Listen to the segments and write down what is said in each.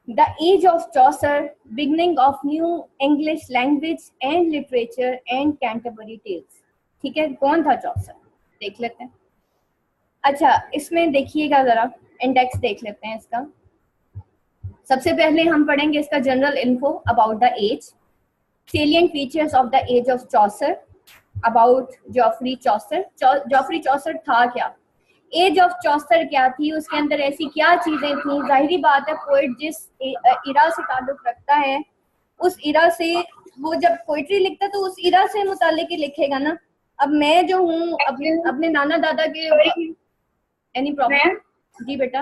The age of Chaucer, beginning of new English language and literature and Canterbury Tales. ठीक है, कौन था Chaucer, देख लेते हैं। अच्छा, इसमें देखिएगा जरा, इंडेक्स देख लेते हैं इसका। सबसे पहले हम पढ़ेंगे इसका general info about the age, salient features of the age of Chaucer, about Geoffrey Chaucer. Geoffrey Chaucer था क्या, एज ऑफ चॉसर क्या थी, उसके अंदर ऐसी क्या चीजें थी। जाहिर बात है पोइट जिस इरा से ताल्लुक रखता है, उस इरा से वो जब पोइट्री लिखता है तो उस इरा से मुतालिक लिखेगा ना। अब मैं जो हूँ अपने नाना दादा के, एनी प्रॉब्लम? जी बेटा।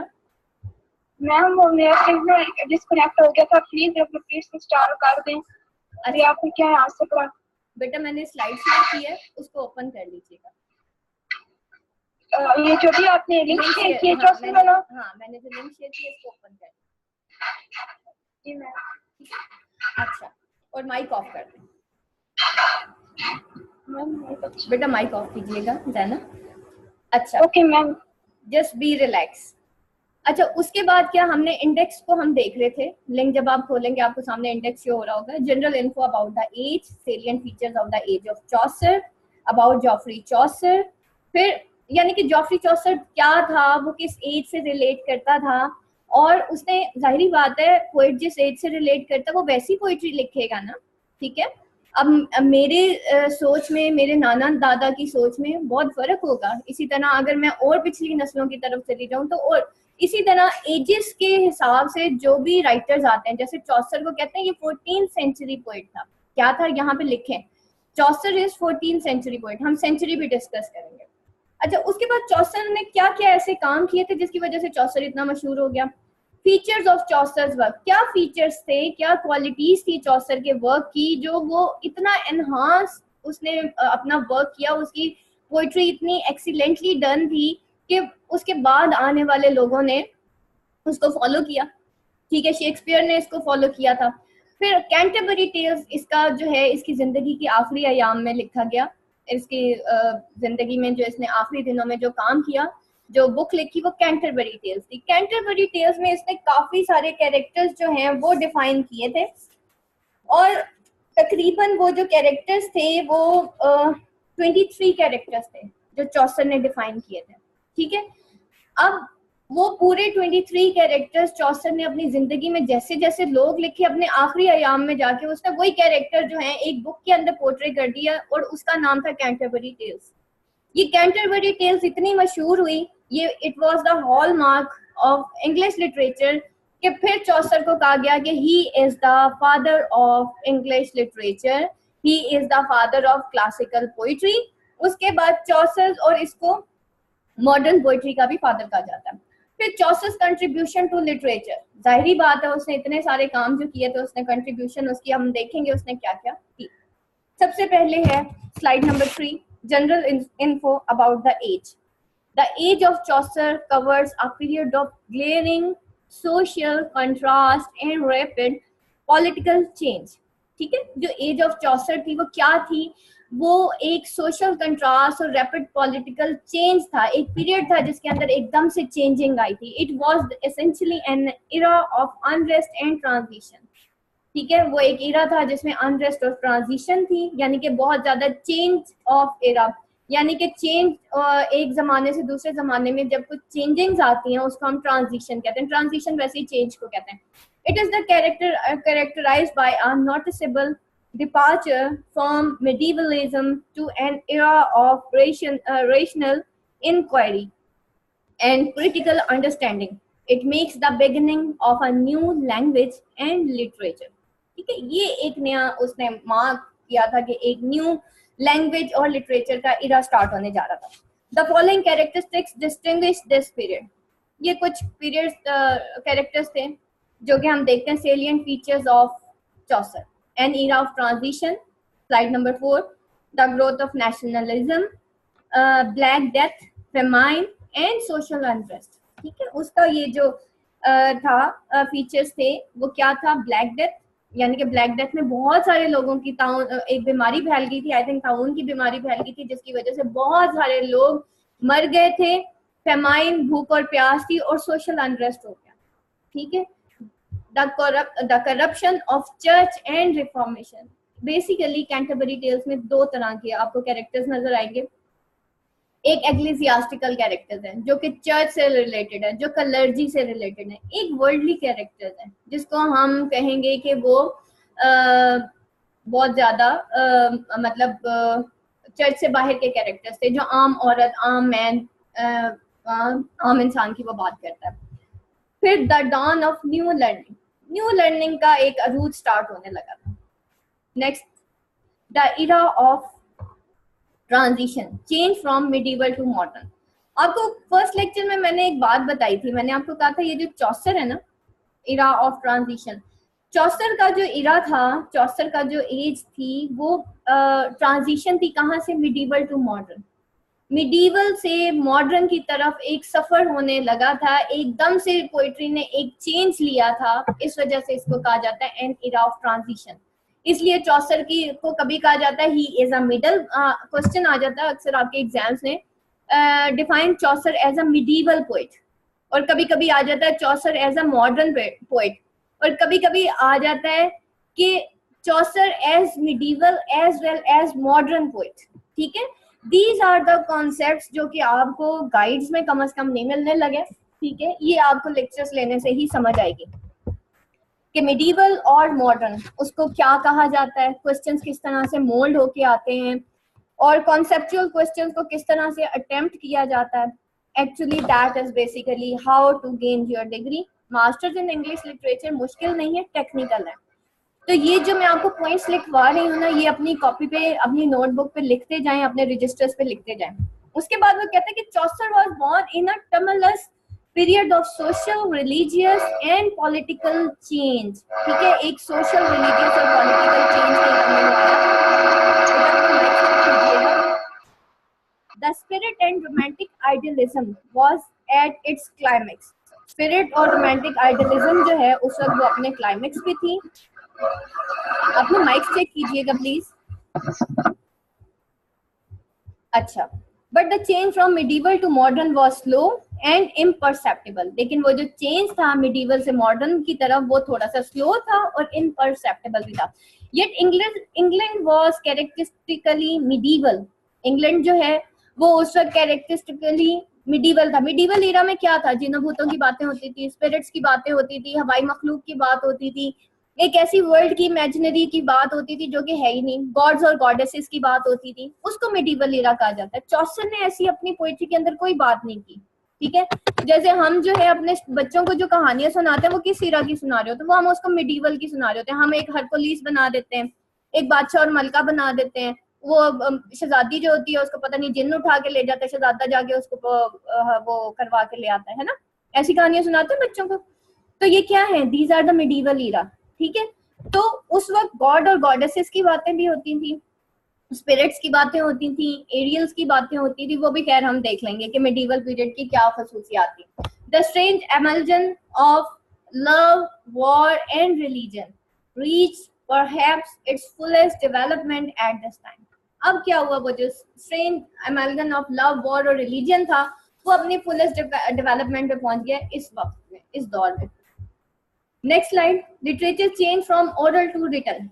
मैम मेरा सिग्नल डिस्कनेक्ट हो गया था, प्लीज प्लीज स्टार्ट कर दें। अरे आपने क्या यहाँ से करा? बेटा मैंने स्लाइड शेयर की है, उसको ओपन कर लीजिएगा। ये जो भी आपने लिंक शेयर किया जो उसमें वाला, हाँ मैंने जो लिंक शेयर किया इसको ओपन कर जी मैम। अच्छा, और माइक ऑफ कर दें मैम। बेटा, माइक ऑफ कीजिएगा जाना। अच्छा okay ma'am. Just be relax. अच्छा, उसके बाद क्या, हमने इंडेक्स को हम देख रहे थे। लिंक जब आप खोलेंगे आपको सामने इंडेक्स शो हो रहा होगा। General info about the age, salient features of the age of Chaucer, about Geoffrey Chaucer. फिर यानी कि जॉफरी चॉसर क्या था, वो किस एज से रिलेट करता था, और उसने, जाहिर बात है पोइट जिस एज से रिलेट करता है वो वैसी पोइट्री लिखेगा ना। ठीक है, अब मेरे सोच में, मेरे नाना दादा की सोच में बहुत फर्क होगा। इसी तरह अगर मैं और पिछली नस्लों की तरफ चली जाऊँ तो, और इसी तरह एजेस के हिसाब से जो भी राइटर्स आते हैं, जैसे चौसर को कहते हैं ये 14th सेंचुरी पोइट था। क्या था यहाँ पे लिखें, चौसर इज 14th सेंचुरी पोइट। हम सेंचुरी भी डिस्कस करेंगे। अच्छा, उसके बाद चौसर ने क्या क्या ऐसे काम किए थे जिसकी वजह से चौसर इतना मशहूर हो गया। फीचर्स ऑफ चौसर्स वर्क, क्या फीचर्स थे, क्या क्वालिटीज थी चौसर के वर्क की जो वो इतना एनहांस उसने अपना वर्क किया, उसकी पोइट्री इतनी एक्सीलेंटली डन थी कि उसके बाद आने वाले लोगों ने उसको फॉलो किया। ठीक है, शेक्सपियर ने इसको फॉलो किया था। फिर कैंटरबरी टेल्स, इसका जो है इसकी जिंदगी की आखिरी अयाम में लिखा गया। इसकी जिंदगी में जो इसने आखिरी दिनों में जो काम किया, जो बुक लिखी, वो कैंटरबरी टेल्स थी। कैंटरबरी टेल्स में इसने काफी सारे कैरेक्टर्स जो हैं वो डिफाइन किए थे, और तकरीबन वो जो कैरेक्टर्स थे वो 23 कैरेक्टर्स थे जो चौसर ने डिफाइन किए थे। ठीक है, अब वो पूरे 23 कैरेक्टर्स चौसर ने अपनी जिंदगी में जैसे जैसे लोग लिखे, अपने आखिरी अयाम में जाके उसने वही कैरेक्टर जो है एक बुक के अंदर पोर्ट्रे कर दिया, और उसका नाम था कैंटरबरी टेल्स। ये कैंटरबरी टेल्स इतनी मशहूर हुई, ये it was the hallmark of English literature, कि फिर चौसर को कहा गया कि he is the father of English literature, he is the father of classical poetry. उसके बाद चौसर और इसको मॉडर्न पोइट्री का भी फादर कहा जाता है। फिर चौसर्स कंट्रीब्यूशन टू लिटरेचर, जाहिर बात है उसने इतने सारे काम जो किए थे, उसने कंट्रीब्यूशन उसकी हम देखेंगे उसने क्या क्या की। सबसे पहले है slide number 3, general info about the age. The age of Chaucer covers a period of glaring social contrast and rapid political change. ठीक है, जो एज ऑफ चौसर थी वो क्या थी, वो एक सोशल कंट्रास्ट और रैपिड पॉलिटिकल चेंज था, एक पीरियड था जिसके अंदर एकदम से चेंजिंग आई थी। It was essentially N era of unrest and transition. ठीक है, वो एक इरा था जिसमें अनरेस्ट और ट्रांजिशन थी, यानी कि बहुत ज्यादा चेंज ऑफ इरा, यानी कि चेंज एक जमाने से दूसरे जमाने में जब कुछ चेंजिंग्स आती हैं उसको हम ट्रांजिशन कहते हैं। ट्रांजिशन वैसे ही चेंज को कहते हैं। It is the characterized by a noticeable departure from medievalism to an era of rational inquiry and critical understanding. It makes the beginning of a new language and literature. ठीक है, ये एक नया उसने मार्क किया था कि एक न्यू लैंग्वेज और लिटरेचर का इरा स्टार्ट होने जा रहा था। The following characteristics distinguish this period, ये कुछ पीरियड कैरेक्टर्स थे जो कि हम देखते हैं। Salient features of Chaucer, N Ira of transition, slide number 4, the growth of nationalism, black death, famine and social unrest. ठीक है, उसका ये जो था फीचर्स थे वो क्या था, ब्लैक डेथ, यानी कि ब्लैक डेथ में बहुत सारे लोगों की एक बीमारी फैल गई थी, आई थिंक ताउन की बीमारी फैल गई थी, जिसकी वजह से बहुत सारे लोग मर गए थे। फेमाइन, भूख और प्यास थी, और सोशल अनरेस्ट हो गया। ठीक है, the corruption of church and reformation. Basically Canterbury tales में दो तरह के आपको कैरेक्टर्स नजर आएंगे। एक एक्लेसियास्टिकल कैरेक्टर्स है जो कि चर्च से रिलेटेड है, जो कलर्जी से रिलेटेड है। एक वर्ल्डली कैरेक्टर्स है जिसको हम कहेंगे कि वो बहुत ज्यादा मतलब चर्च से बाहर के कैरेक्टर्स थे, जो आम औरत, आम मैन, आम इंसान की वो बात करता है। फिर the dawn of new learning, new learning का एक अरूज स्टार्ट होने लगा था। Next the era of transition, change from medieval to modern. आपको फर्स्ट लेक्चर में मैंने एक बात बताई थी, मैंने आपको कहा था ये जो चौसर है ना, इरा ऑफ ट्रांजिशन, चौसर का जो इरा था, चौसर का जो एज थी, वो ट्रांजिशन थी कहाँ से, मिडिवल टू मॉडर्न। मिडिवल से मॉडर्न की तरफ एक सफर होने लगा था, एकदम से पोइट्री ने एक चेंज लिया था, इस वजह से इसको कहा जाता है एन इरा ऑफ ट्रांजिशन। इसलिए चौसर की को कभी कहा जाता है he is a middle, question आ जाता है अक्सर आपके एग्जाम्स में, define Chaucer as a medieval poet, और कभी कभी आ जाता है Chaucer as a modern poet, और कभी कभी आ जाता है कि Chaucer as medieval as well as modern poet. ठीक है, दीज आर द कॉन्सेप्ट्स जो कि आपको गाइड्स में कम से कम नहीं मिलने लगे। ठीक है, ये आपको लेक्चर्स लेने से ही समझ आएगी कि मिडिवल और मॉडर्न उसको क्या कहा जाता है, क्वेश्चंस किस तरह से मोल्ड होके आते हैं, और कॉन्सेप्चुअल क्वेश्चंस को किस तरह से अटेम्प्ट किया जाता है। Actually that is basically how to gain your degree. Masters in English literature मुश्किल नहीं है, टेक्निकल है। तो ये जो मैं आपको पॉइंट्स लिखवा रही हूँ ना, ये अपनी कॉपी पे, अपनी नोटबुक पे लिखते जाएं, अपने रजिस्टर्स पे लिखते जाएं। उसके बाद वो कहते हैं कि Chaucer was born in a tumultuous period of social, religious and political change. ठीक है, एक सोशल, रिलीजियस और पॉलिटिकल चेंज के अंदर आया। The spirit and romantic idealism was at its climax. Spirit और रोमांटिक आइडियलिज्म जो है उस वक्त वो अपने क्लाइमेक्स पे थी। अपने माइक चेक कीजिएगा प्लीज। अच्छा, but the change from medieval to modern was slow and imperceptible. लेकिन वो जो चेंज था मिडिवल से मॉडर्न की तरफ वो थोड़ा सा स्लो था और इम्परसेप्टिबल भी था। Yet England was characteristically medieval. England जो है वो उस वक्त कैरेक्टरिस्टिकली मिडिवल था। मिडिवल एरा में क्या था, जिन्हों भूतों की बातें होती थी, स्पिरिट्स की बातें होती थी, हवाई मखलूक की बात होती थी, एक ऐसी वर्ल्ड की इमेजिनरी की बात होती थी जो कि है ही नहीं, गॉड्स और गॉडेसेस की बात होती थी, उसको मिडिवल एरा कहा जाता है। चौसर ने ऐसी अपनी पोइट्री के अंदर कोई बात नहीं की। ठीक है, जैसे हम जो है अपने बच्चों को जो कहानियां सुनाते हैं वो किस एरा की सुना रहे होते हैं, वो हम उसको मिडिवल की सुना रहे होते हैं। हम एक हरकुलिस बना देते हैं, एक बादशाह और मलका बना देते हैं, वो शहजादी जो होती है उसको पता नहीं जिन्न उठा के ले जाता है, शहजादा जाके उसको वो करवा के ले आता है ना, ऐसी कहानियां सुनाते हैं बच्चों को। तो ये क्या है, these are the medieval era. ठीक है, तो उस वक्त गॉड और गॉडेसेस की बातें भी होती थी, स्पिरिट्स की बातें होती थी, एरियल्स की बातें होती थी, वो भी खैर हम देख लेंगे कि मिडिवल पीरियड की क्या खसूसियात थी। The strange emulsion of love, war and religion reach perhaps its fullest development at this time. अब क्या हुआ, वो जो स्ट्रेंज एमल्गन ऑफ लव, वॉर और रिलीजन था वो अपनी फुलेस्ट डेवलपमेंट पे पहुंच गया इस वक्त में, इस दौर में। Next slide, literature change from oral to written.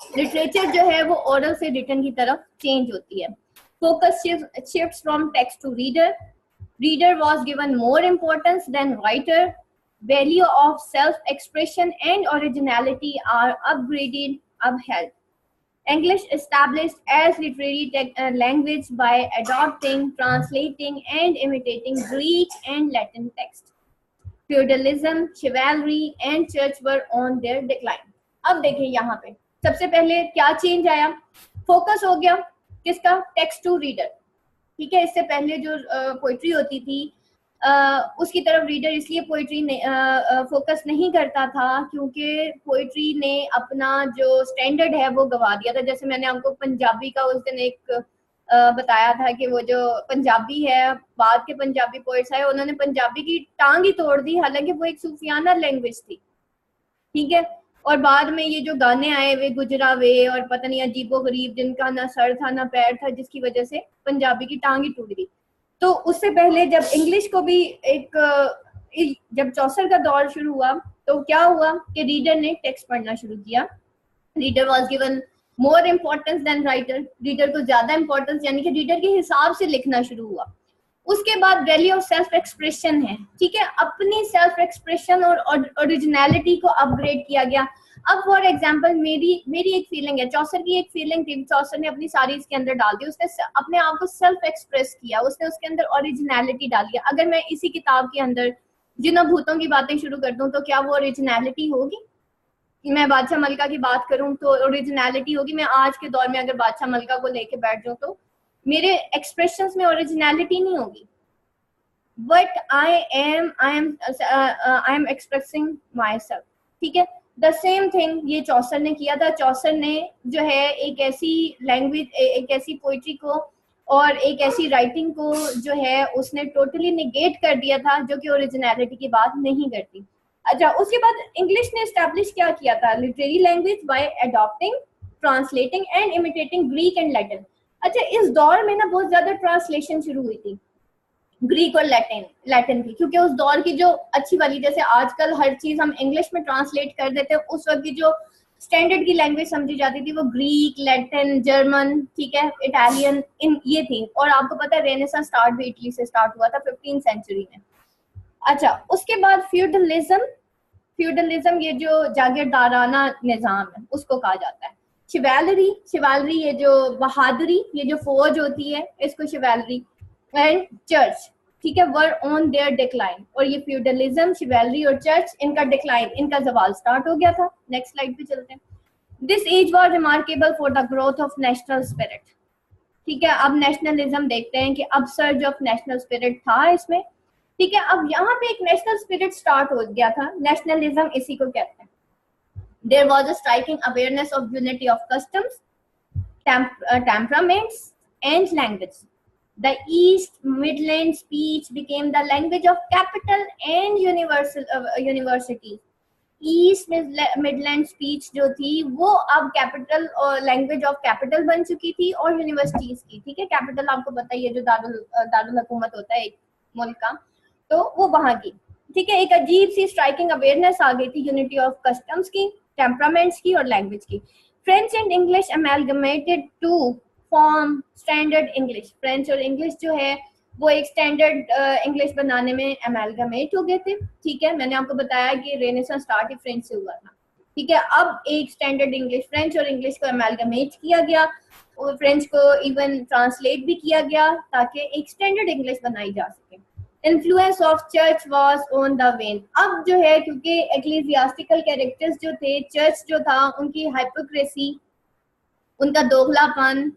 Literature जो है वो ओरल से रिटन की तरफ चेंज होती है। Focus shifts from text to reader. Reader was given more importance than writer. Value of self-expression and originality are upgraded, upheld. English established as literary language by adopting, translating, and imitating Greek and Latin text. Feudalism, chivalry, and church were on their decline. अब देखिए यहाँ पे सबसे पहले क्या change आया, focus हो गया किसका, टेक्स्ट टू रीडर। ठीक है, इससे पहले जो पोइट्री होती थी उसकी तरफ रीडर इसलिए पोइट्री फोकस नहीं करता था क्योंकि पोइट्री ने अपना जो स्टैंडर्ड है वो गवा दिया था। जैसे मैंने आपको पंजाबी का उस दिन एक बताया था कि वो जो पंजाबी है, बाद के पंजाबी पोइट्स आए, उन्होंने पंजाबी की टांग ही तोड़ दी, हालांकि वो एक सूफियाना लैंग्वेज थी। ठीक है, और बाद में ये जो गाने आए वे गुजरा वे और पता नहीं अजीबो गरीब, जिनका ना सर था ना पैर था, जिसकी वजह से पंजाबी की टांग ही टूट गई। तो उससे पहले जब इंग्लिश को भी जब चौसर का दौर शुरू हुआ तो क्या हुआ कि रीडर ने टेक्स्ट पढ़ना शुरू किया. Reader was given more importance than writer. Reader को ज्यादा इम्पोर्टेंस यानी कि रीडर के हिसाब से लिखना शुरू हुआ. उसके बाद वैल्यू ऑफ सेल्फ एक्सप्रेशन है, ठीक है, अपनी सेल्फ एक्सप्रेशन और ओरिजिनलिटी को अपग्रेड किया गया. अब फॉर एग्जांपल मेरी एक फीलिंग है, चौसर की एक फीलिंग थी, चौसर ने अपनी सारी इसके अंदर डाल दी, उसने अपने आप को सेल्फ एक्सप्रेस किया, उसने उसके अंदर ओरिजिनलिटी डाली. अगर मैं इसी किताब के अंदर जिन भूतों की बातें शुरू कर दूं तो क्या वो ओरिजिनलिटी होगी? मैं बादशाह मलिका की बात करूं तो ओरिजिनलिटी होगी? मैं आज के दौर में अगर बादशाह मलिका को लेके बैठ जाऊं तो मेरे एक्सप्रेशंस में ओरिजिनलिटी नहीं होगी. But I am expressing my self, ठीक है. द सेम थिंग ये चौसर ने किया था. चौसर ने जो है एक ऐसी लैंग्वेज, एक ऐसी पोइट्री को और एक ऐसी राइटिंग को जो है उसने टोटली निगेट कर दिया था, जो कि ओरिजिनलिटी की बात नहीं करती. अच्छा, उसके बाद इंग्लिश ने एस्टैब्लिश क्या किया था? Literary language by adopting, translating and imitating Greek and Latin. अच्छा, इस दौर में ना बहुत ज्यादा ट्रांसलेशन शुरू हुई थी ग्रीक और लैटिन की, क्योंकि उस दौर की जो अच्छी वाली, जैसे आजकल हर चीज हम इंग्लिश में ट्रांसलेट कर देते हैं, उस वक्त की जो स्टैंडर्ड की लैंग्वेज समझी जाती थी वो ग्रीक, लैटिन, जर्मन, ठीक है, इटालियन, इन ये थी. और आपको पता है रेनेसांस स्टार्ट भी इटली से स्टार्ट हुआ था 15th सेंचुरी में. अच्छा, उसके बाद फ्यूडलिज्म ये जो जागीरदाराना निजाम है उसको कहा जाता है. शिवालरी ये जो बहादुरी, ये जो फौज होती है इसको शिवालरी. एंड चर्च, ठीक है, वर ऑन देयर डिक्लाइन. और ये फ्यूडलिज्म, शिवालरी और चर्च, इनका डिक्लाइन, इनका जवाल स्टार्ट हो गया था. नेक्स्ट स्लाइड पे चलते हैं. This age was remarkable for the growth of national spirit, ठीक है. अब नेशनलिज्म देखते हैं कि अब सर्ज ऑफ नेशनल स्पिरिट था इसमें, ठीक है. अब यहाँ पे एक नेशनल स्पिरिट स्टार्ट हो गया था. नेशनलिज्म इसी को कहते हैं. There was a striking awareness of unity of customs, temperaments and language. The East Midland speech became the language of capital and universities. East Midland speech जो थी वो अब कैपिटल और लैंग्वेज ऑफ कैपिटल बन चुकी थी और यूनिवर्सिटीज की, ठीक है. कैपिटल आपको पता ही है जो दारुल हुकूमत होता है एक मुल्क का, तो वो वहां की, ठीक है. एक अजीब सी स्ट्राइकिंग अवेयरनेस आ गई थी यूनिटी ऑफ कस्टम्स की, टेम्परामेंट्स की और लैंग्वेज की. French and English amalgamated to form standard English. French और इंग्लिश जो है वो एक स्टैंडर्ड इंग्लिश बनाने में अमेलगमेट हो गए थे, ठीक है. मैंने आपको बताया कि रेनेसांस स्टार्ट ही फ्रेंच से हुआ था, ठीक है. अब एक स्टैंडर्ड इंग्लिश, फ्रेंच और इंग्लिश को अमेलगमेट किया गया और फ्रेंच को इवन ट्रांसलेट भी किया गया ताकि एक स्टैंडर्ड इंग्लिश बनाई जा सके. Influence of church was on the when. अब जो है क्योंकि एक्लेसियास्टिकल कैरेक्टर्स जो थे, चर्च जो था, उनकी हाइपोक्रेसी, उनका दोगलापन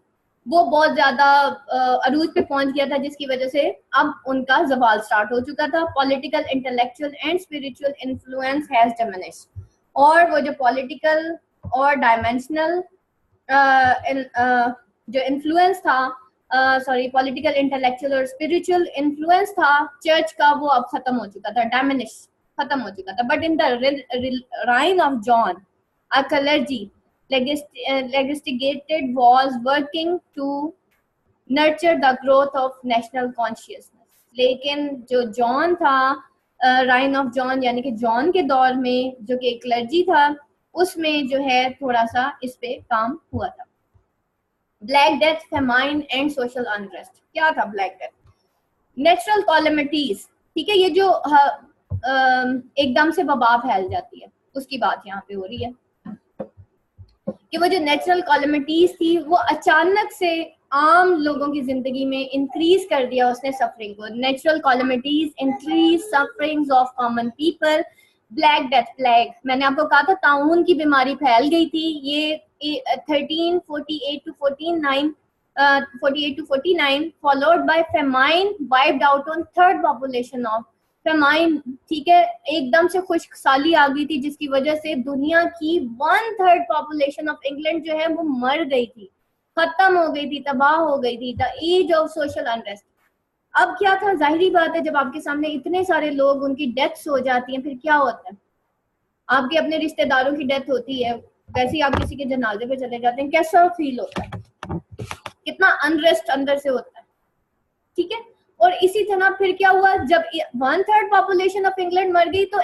वो बहुत ज्यादा अरूज पे पहुंच गया था, जिसकी वजह से अब उनका जवाल स्टार्ट हो चुका था. Political, intellectual and spiritual influence has diminished. और वो जो पॉलिटिकल और डायमेंशनल जो इन्फ्लुएंस था, पॉलिटिकल, इंटेलेक्चुअल और स्पिरिचुअल इन्फ्लुएंस था चर्च का, वो अब खत्म हो चुका था, डायमिनिश, खत्म हो चुका था. But in the reign of John a clergy legislated was working to nurture the growth of national consciousness. लेकिन जो जॉन था, राइन ऑफ जॉन यानी कि जॉन के दौर में जो कि एक क्लर्जी था, उसमें जो है थोड़ा सा इस पे काम हुआ था. Black death, famine and social unrest. क्या था ब्लैक डेथ? नेचुरल कॉलेमिटीज, ठीक है, ये जो एकदम से वबा फैल जाती है उसकी बात यहाँ पे हो रही है कि वो जो नेचुरल कॉलेमिटीज थी वो अचानक से आम लोगों की जिंदगी में इंक्रीज कर दिया उसने सफरिंग को. Natural calamities increase sufferings of common people. Black death, plague, मैंने आपको कहा था ताउन की बीमारी फैल गई थी. ये 1348 to 49 followed by famine wiped out on third population of famine, ठीक है. एकदम से खुशहाली आ गई थी जिसकी वजह से दुनिया की 1/3 पॉपुलेशन ऑफ इंग्लैंड जो है वो मर गई थी, खत्म हो गई थी, तबाह हो गई थी. The age of social unrest. अब क्या था? जाहिर बात है जब आपके सामने इतने सारे लोग, उनकी डेथ्स हो जाती हैं, फिर क्या होता है? आपके अपने रिश्तेदारों की डेथ होती है, वैसे ही आप किसी के जनाजे पे चले जाते हैं, कैसा फील होता है? कितना अनरेस्ट अंदर से होता है, ठीक है. और इसी तरह फिर क्या हुआ, जब 1/3 पॉपुलेशन ऑफ इंग्लैंड मर गई तो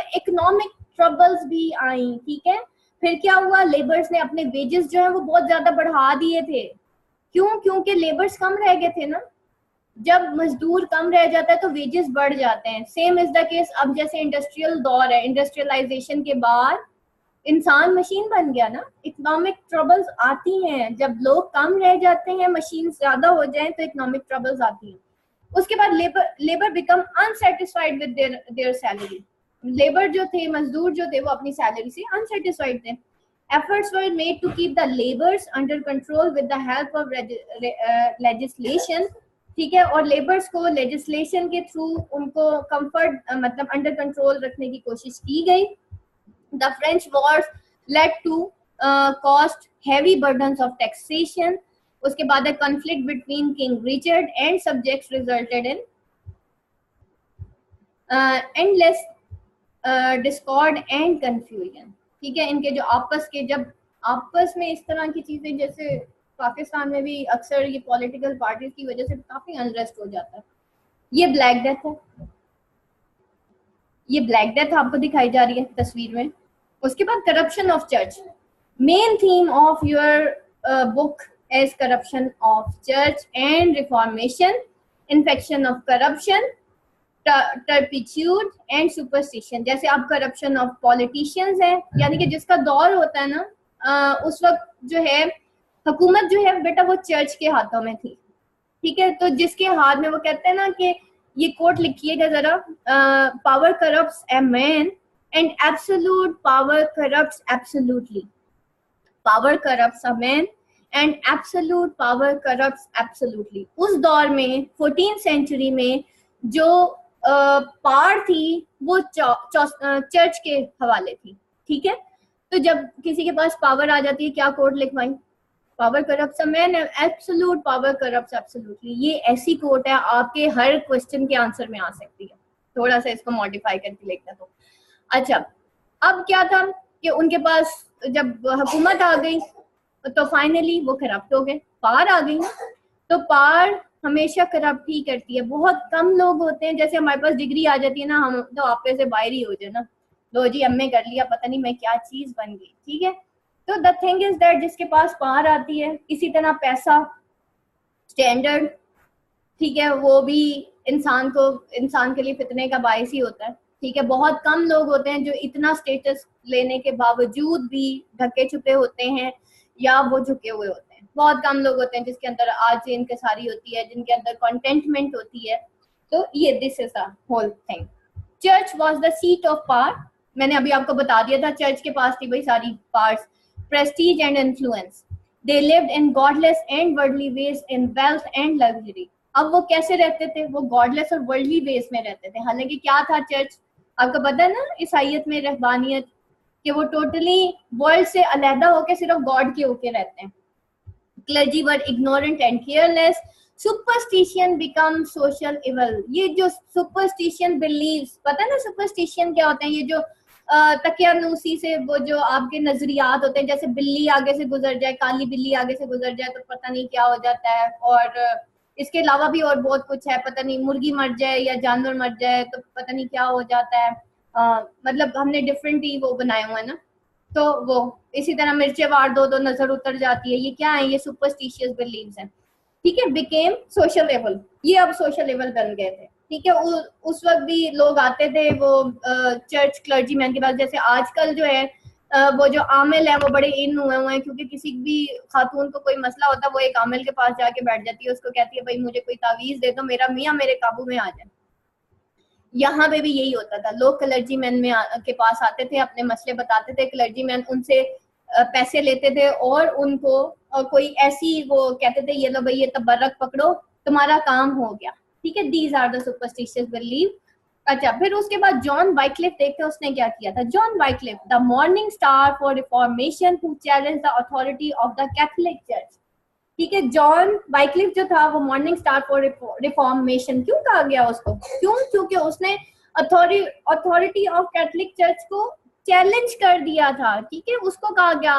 ट्रबल्स भी आई, ठीक है। फिर क्या हुआ, लेबर्स ने अपने वेजेस जो है वो बहुत ज्यादा बढ़ा दिए थे। क्यों? क्योंकि लेबर्स कम रह गए थे ना। जब मजदूर कम रह जाता है तो वेजेस बढ़ जाते हैं। सेम इज द केस अब जैसे इंडस्ट्रियल दौर है, इंडस्ट्रियलाइजेशन के बाद इंसान मशीन बन गया ना, इकोनॉमिक ट्रबल्स आती हैं। जब लोग कम रह जाते हैं, मशीन ज्यादा हो जाए तो इकोनॉमिक ट्रबल्स आती हैं। उसके बाद labour become unsatisfied with their salary. Labour जो थे, मजदूर जो थे, वो अपनी सैलरी से अनसेटिस्फाइड थे। Efforts were made to keep the laborers under control with the help of legislation, ठीक है। और लेबर्स को लेजिस्लेशन के थ्रू उनको कंफर्ट मतलब अंडर कंट्रोल रखने की कोशिश की गई। The French wars led to cost heavy burdens of taxation. उसके बाद conflict between king Richard and subjects resulted in endless discord and confusion, ठीक है। इनके जो जब आपस में इस तरह की चीजें, जैसे पाकिस्तान में भी अक्सर ये पॉलिटिकल पार्टीज की वजह से काफी अनरेस्ट हो जाता है। ये ब्लैक डेथ है, ये ब्लैक डेथ आपको दिखाई जा रही है तस्वीर में। उसके बाद corruption of church, main theme of your book is corruption of church and reformation, infection of corruption, turpitude and superstition. जैसे अब करप्शन ऑफ पॉलिटिशियंस है, यानी कि जिसका दौर होता है ना, उस वक्त जो है हुकूमत जो है बेटा वो चर्च के हाथों में थी, ठीक है। तो जिसके हाथ में, वो कहते हैं ना कि ये कोट लिखिएगा जरा, power corrupts a man and absolute power corrupts absolutely. Power corrupts a man and absolute power corrupts absolutely. उस दौर में 14th सेंचुरी में जो पावर थी वो चर्च के हवाले थी, ठीक है। तो जब किसी के पास पावर आ जाती है, क्या कोट लिखवाई, power corrupts a man, absolute power corrupts absolutely. ये ऐसी कोट है आपके हर क्वेश्चन के आंसर में आ सकती है। थोड़ा सा इसको मॉडिफाई करके लिखना। तो अच्छा, अब क्या था कि उनके पास जब हुकूमत आ गई तो फाइनली वो करप्ट हो गए, पावर आ गई। तो पावर हमेशा करप्ट ही करती है। बहुत कम लोग होते हैं, जैसे हमारे पास डिग्री आ जाती है ना, हम तो आपे से बाहर ही हो जाए ना, लो जी एमए कर लिया, पता नहीं मैं क्या चीज बन गई, ठीक है। तो द थिंग इज दैट जिसके पास पावर आती है, इसी तरह पैसा, स्टैंडर्ड, ठीक है, वो भी इंसान के लिए फितने का बायस ही होता है, ठीक है। बहुत कम लोग होते हैं जो इतना स्टेटस लेने के बावजूद भी ढके छुपे होते हैं या वो झुके हुए होते हैं। बहुत कम लोग होते हैं जिसके अंदर आज इनकसारी होती है, जिनके अंदर कंटेंटमेंट होती है। तो ये this is the whole thing. Church was the seat of power. मैंने अभी आपको बता दिया था, चर्च के पास थी भाई सारी powers. Prestige and influence, they lived in godless and worldly ways in wealth and luxury. अब वो कैसे रहते थे, वो गॉडलेस और वर्ल्डली वेज में रहते थे। हालांकि क्या था चर्च, आपको पता है ना ईसाइयत में रहबानियत, कि वो टोटली वर्ल्ड से अलहदा होकर सिर्फ गॉड के होके रहते हैं। Clergy were ignorant and careless. Superstition become social evil. ये जो सुपरस्टिशियन बिलीव्स, पता है ना सुपरस्टिशियन क्या होते हैं, ये जो तकियानूसी से वो जो आपके नजरियात होते हैं, जैसे बिल्ली आगे से गुजर जाए, काली बिल्ली आगे से गुजर जाए तो पता नहीं क्या हो जाता है। और इसके अलावा भी और बहुत कुछ है, पता नहीं मुर्गी मर जाए या जानवर मर जाए तो पता नहीं क्या हो जाता है। मतलब हमने डिफरेंट ही वो बनाए हुए हैं ना। तो वो इसी तरह मिर्चे वार दो तो नजर उतर जाती है, ये क्या है, ये सुपरस्टिशियस बिलीव्स हैं, ठीक है। बिकेम सोशल लेवल, ये अब सोशल लेवल बन गए थे, ठीक है। उस वक्त भी लोग आते थे वो चर्च क्लर्जी मैन के पास। जैसे आजकल जो है वो जो आमिल है वो बड़े इन हुए हैं, क्योंकि किसी भी खातून को कोई मसला होता है वो एक आमिल के पास जाके बैठ जाती है, उसको कहती है भाई मुझे कोई तावीज दे दो, मेरा मियाँ मेरे काबू में आ जाए। यहाँ पे भी यही होता था, लोग क्लर्जी मैन के पास आते थे, अपने मसले बताते थे, क्लर्जी मैन उनसे पैसे लेते थे और उनको कोई ऐसी वो कहते थे ये लो भाई ये तबर्रक पकड़ो तुम्हारा काम हो गया, ठीक है। These are the superstitious believe. अच्छा, फिर उसके बाद जॉन वाइक्लिफ देखते हैं उसने क्या किया था। John Wycliffe, the morning star for reformation who challenge the authority of the Catholic church, ठीक है। जॉन वाइक्लिफ जो था वो मॉर्निंग स्टार फॉर रिफॉर्मेशन क्यों कहा गया उसको, क्यों, क्योंकि उसने अथॉरिटी ऑफ कैथोलिक चर्च को चैलेंज कर दिया था, ठीक है। उसको कहा गया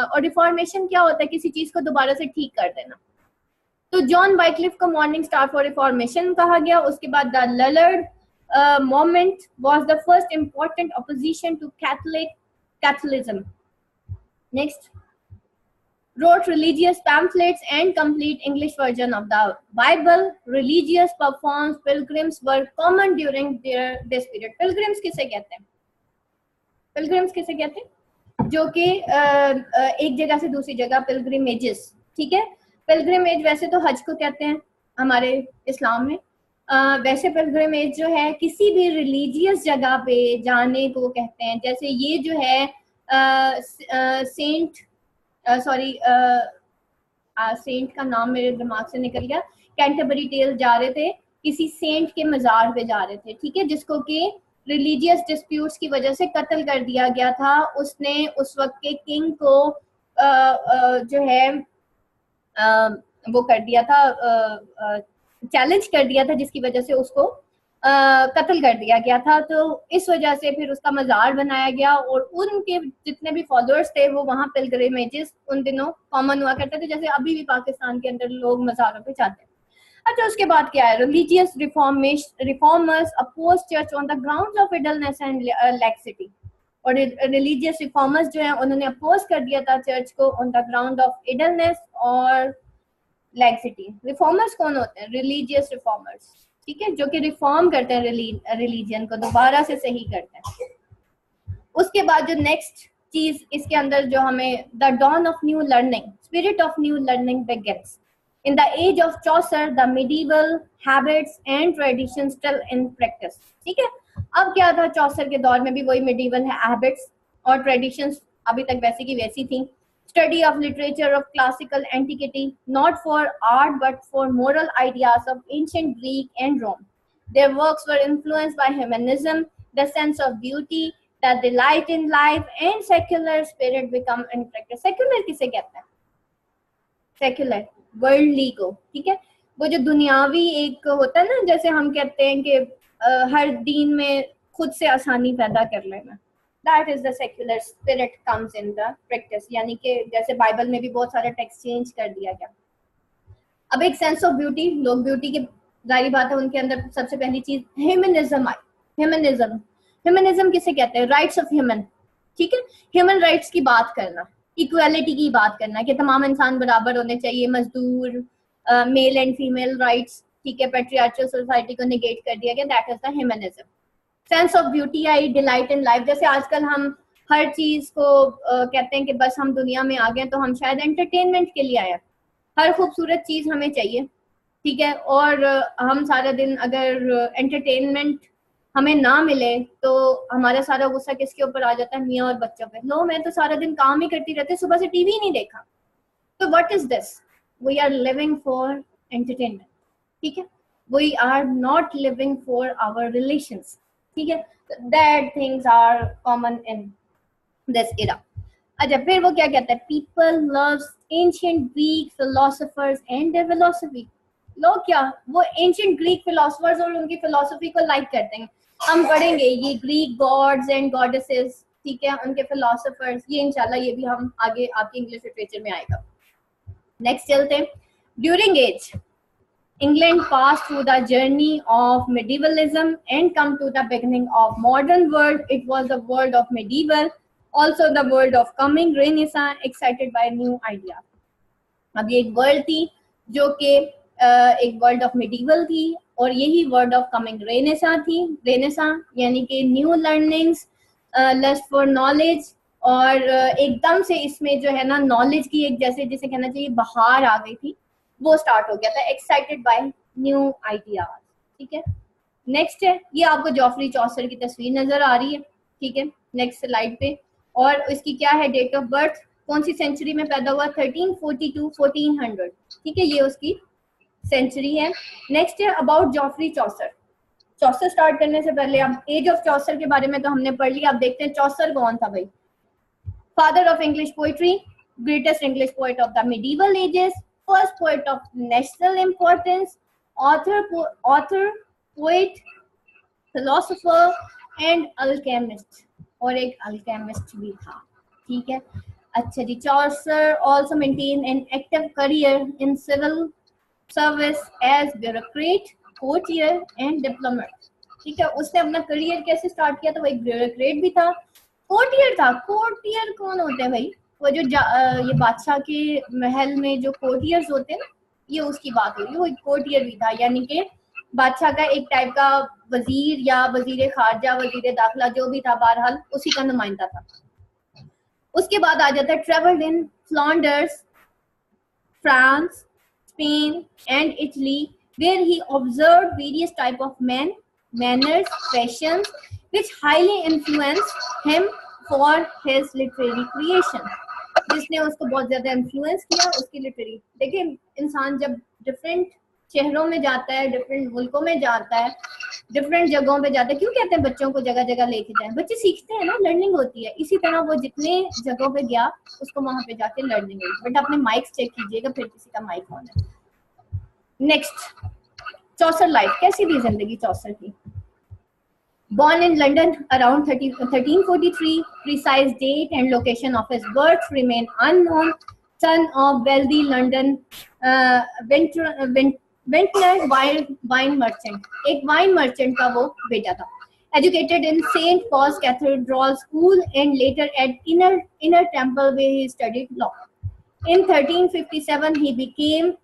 और रिफॉर्मेशन क्या होता है, किसी चीज को दोबारा से ठीक कर देना। तो जॉन वाइक्लिफ को मॉर्निंग स्टार फॉर रिफॉर्मेशन कहा गया। उसके बाद the ललर्ड moment was the first important opposition to Catholicism. Next, wrote religious pamphlets and complete English version of the Bible. Religious performance pilgrims were common during this period. Pilgrims किसे कहते हैं? Pilgrims किसे कहते हैं? जो कि एक जगह से दूसरी जगह pilgrimages, ठीक है? Pilgrimage वैसे तो हज को कहते हैं हमारे इस्लाम में, वैसे pilgrimage जो है किसी भी religious जगह पे जाने को कहते हैं. जैसे ये जो है सेंट सेंट का नाम मेरे दिमाग से निकल गया, कैंटरबरी टेल जा रहे थे, किसी सेंट के मजार पे जा रहे थे, ठीक है, जिसको कि रिलीजियस डिस्प्यूट्स की वजह से कत्ल कर दिया गया था. उसने उस वक्त के किंग को जो है वो कर दिया था, चैलेंज कर दिया था, जिसकी वजह से उसको कत्ल कर दिया गया था. तो इस वजह से फिर उसका मजार बनाया गया और उनके जितने भी फॉलोअर्स थे वो वहाँ पिलग्रिमेजेस उन दिनों कॉमन हुआ करते थे, जैसे अभी भी पाकिस्तान के अंदर लोग मजारों पे जाते हैं. अच्छा, उसके बाद क्या है? Religious reformers oppose church on the grounds of idleness and laxity. और रिलीजियस रिफॉर्मर्स जो है उन्होंने अपोज कर दिया था चर्च को on the ground of idleness और लैक्सिटी. रिफॉर्मर्स कौन होते हैं? रिलीजियस रिफॉर्मर्स, ठीक है, जो कि रिफॉर्म करते हैं रिलीजन को, दोबारा से सही करते हैं. उसके बाद जो नेक्स्ट चीज इसके अंदर जो हमें, the dawn of new learning, spirit of new learning begins in the age of Chaucer, the medieval habits and traditions still in practice. ठीक है, अब क्या था? चॉसर के दौर में भी वही medieval हैबिट्स और ट्रेडिशंस अभी तक वैसी की वैसी थी. Study of literature of classical antiquity, not for art but for moral ideas of ancient Greek and Rome. Their works were influenced by humanism, the sense of beauty, the delight in life, and secular spirit become in practice. Secular किसे कहते हैं? Secular, worldly को, ठीक है, वो जो दुनियावी एक होता है ना, जैसे हम कहते हैं कि हर दीन में खुद से आसानी पैदा कर लेना. That is the secular spirit comes in the practice. यानी कि जैसे बाइबल में भी बहुत सारे टेक्स्ट चेंज कर दिया गया. अब एक सेंस ऑफ ब्यूटी, लोग ब्यूटी के, जाहिर बात है उनके अंदर सबसे पहली चीज ह्यूमनिज्म आई. ह्यूमनिज्म किसे कहते हैं? राइट्स ऑफ ह्यूमन, ठीक है, ह्यूमन राइट्स की बात करना, इक्वालिटी की बात करना कि तमाम इंसान बराबर होने चाहिए, मजदूर, मेल एंड फीमेल राइट्स, ठीक है, पैट्रियार्चल सोसाइटी को निगेट कर दिया गया. That is the humanism. Sense of beauty I, delight in life. जैसे आजकल हम हर चीज को कहते हैं कि बस हम दुनिया में आ गए तो हम शायद एंटरटेनमेंट के लिए आए, हर खूबसूरत चीज हमें चाहिए, ठीक है, और हम सारा दिन अगर एंटरटेनमेंट हमें ना मिले तो हमारा सारा गुस्सा किसके ऊपर आ जाता है? मियाँ और बच्चों पे. लो, मैं तो सारा दिन काम ही करती रहती, सुबह से टीवी नहीं देखा. तो what is this? We are living for entertainment, ठीक है, we are not living for our relations, ठीक है. That things are common in this era. अच्छा, फिर वो क्या कहता है? People loves ancient Greek philosophers and their philosophy. लोग क्या, वो एंशिएंट ग्रीक फिलोसोफर्स और उनकी फिलॉसफी को लाइक करते हैं. हम पढ़ेंगे ये ग्रीक गॉड्स एंड गॉडेसेस, ठीक है, उनके फिलोसोफर्स, ये इंशाल्लाह ये भी हम आगे आपकी इंग्लिश लिटरेचर में आएगा. नेक्स्ट चलते हैं. During age England passed through the journey of medievalism and come to the beginning of modern world. It was the world of medieval, also the world of coming Renaissance, excited by new ideas. अब ये एक world थी जो कि एक world of medieval थी और यही वर्ल्ड ऑफ कमिंग Renaissance थी. Renaissance यानी कि new learnings, lust for knowledge, और एकदम से इसमें जो है ना नॉलेज की एक, जैसे जिसे कहना चाहिए बहार आ गई थी, वो स्टार्ट हो गया था. एक्साइटेड बाय न्यू आइडियाज, ठीक है. नेक्स्ट है, ये आपको जॉफरी चॉसर की तस्वीर नजर आ रही है, ठीक है, नेक्स्ट स्लाइड पे. और इसकी क्या है? डेट ऑफ बर्थ, कौन सी सेंचुरी में पैदा हुआ? 1342 1400, ठीक है, ये उसकी सेंचुरी है. नेक्स्ट है about Geoffrey Chaucer. Chaucer start करने से पहले अब एज ऑफ चॉसर के बारे में तो हमने पढ़ लिया. अब देखते हैं चॉसर कौन था भाई. Father of English poetry, greatest English poet of the medieval ages, first poet of national importance, author, poet, philosopher and alchemist. और एक alchemist भी था, ठीक है. अच्छा जी, Chaucer also maintained an active career in civil service as bureaucrat, courtier and diplomat. ठीक है। उसने अपना करियर कैसे स्टार्ट किया था, वो एक ब्यूरोक्रेट भी था, कोर्टियर था। कोर्टियर कौन होते हैं भाई, वो जो ये बादशाह के महल में जो कोर्टियर्स होते हैं ना, ये उसकी बात हो रही है। वो एक कोर्टियर भी था, यानी कि बादशाह का एक टाइप का वजीर या वजीर खारजा, वजीर दाखिला जो भी था, बहरहाल उसी का नुमाइंदा था। उसके बाद आ जाता है travelled in Flanders, France, Spain and Italy, where he observed various type of men, manners, fashions, which highly influenced him for his literary creation. जिसने उसको बहुत ज्यादा इन्फ्लुएंस किया उसकी लिटरेरी। देखिए, इंसान जब डिफरेंट शहरों में जाता है, डिफरेंट मुल्कों में जाता है, डिफरेंट जगहों पे जाता है, क्यों कहते हैं बच्चों को जगह जगह लेके जाएं, बच्चे सीखते हैं ना, लर्निंग होती है। इसी तरह वो जितने जगहों पे गया उसको वहां पे जाके लर्निंग हुई। बट अपने माइक्स चेक कीजिएगा, फिर किसी का माइक ऑन है। नेक्स्ट, चौसर लाइफ, कैसी थी जिंदगी चौसर की। Born in London around 1343, precise date and location of his birth remain unknown. Son of wealthy London vintner wine merchant, एक wine merchant का वो बेटा था। Educated in St. Paul's Cathedral School and later at Inner Temple where he studied law. In 1357 he became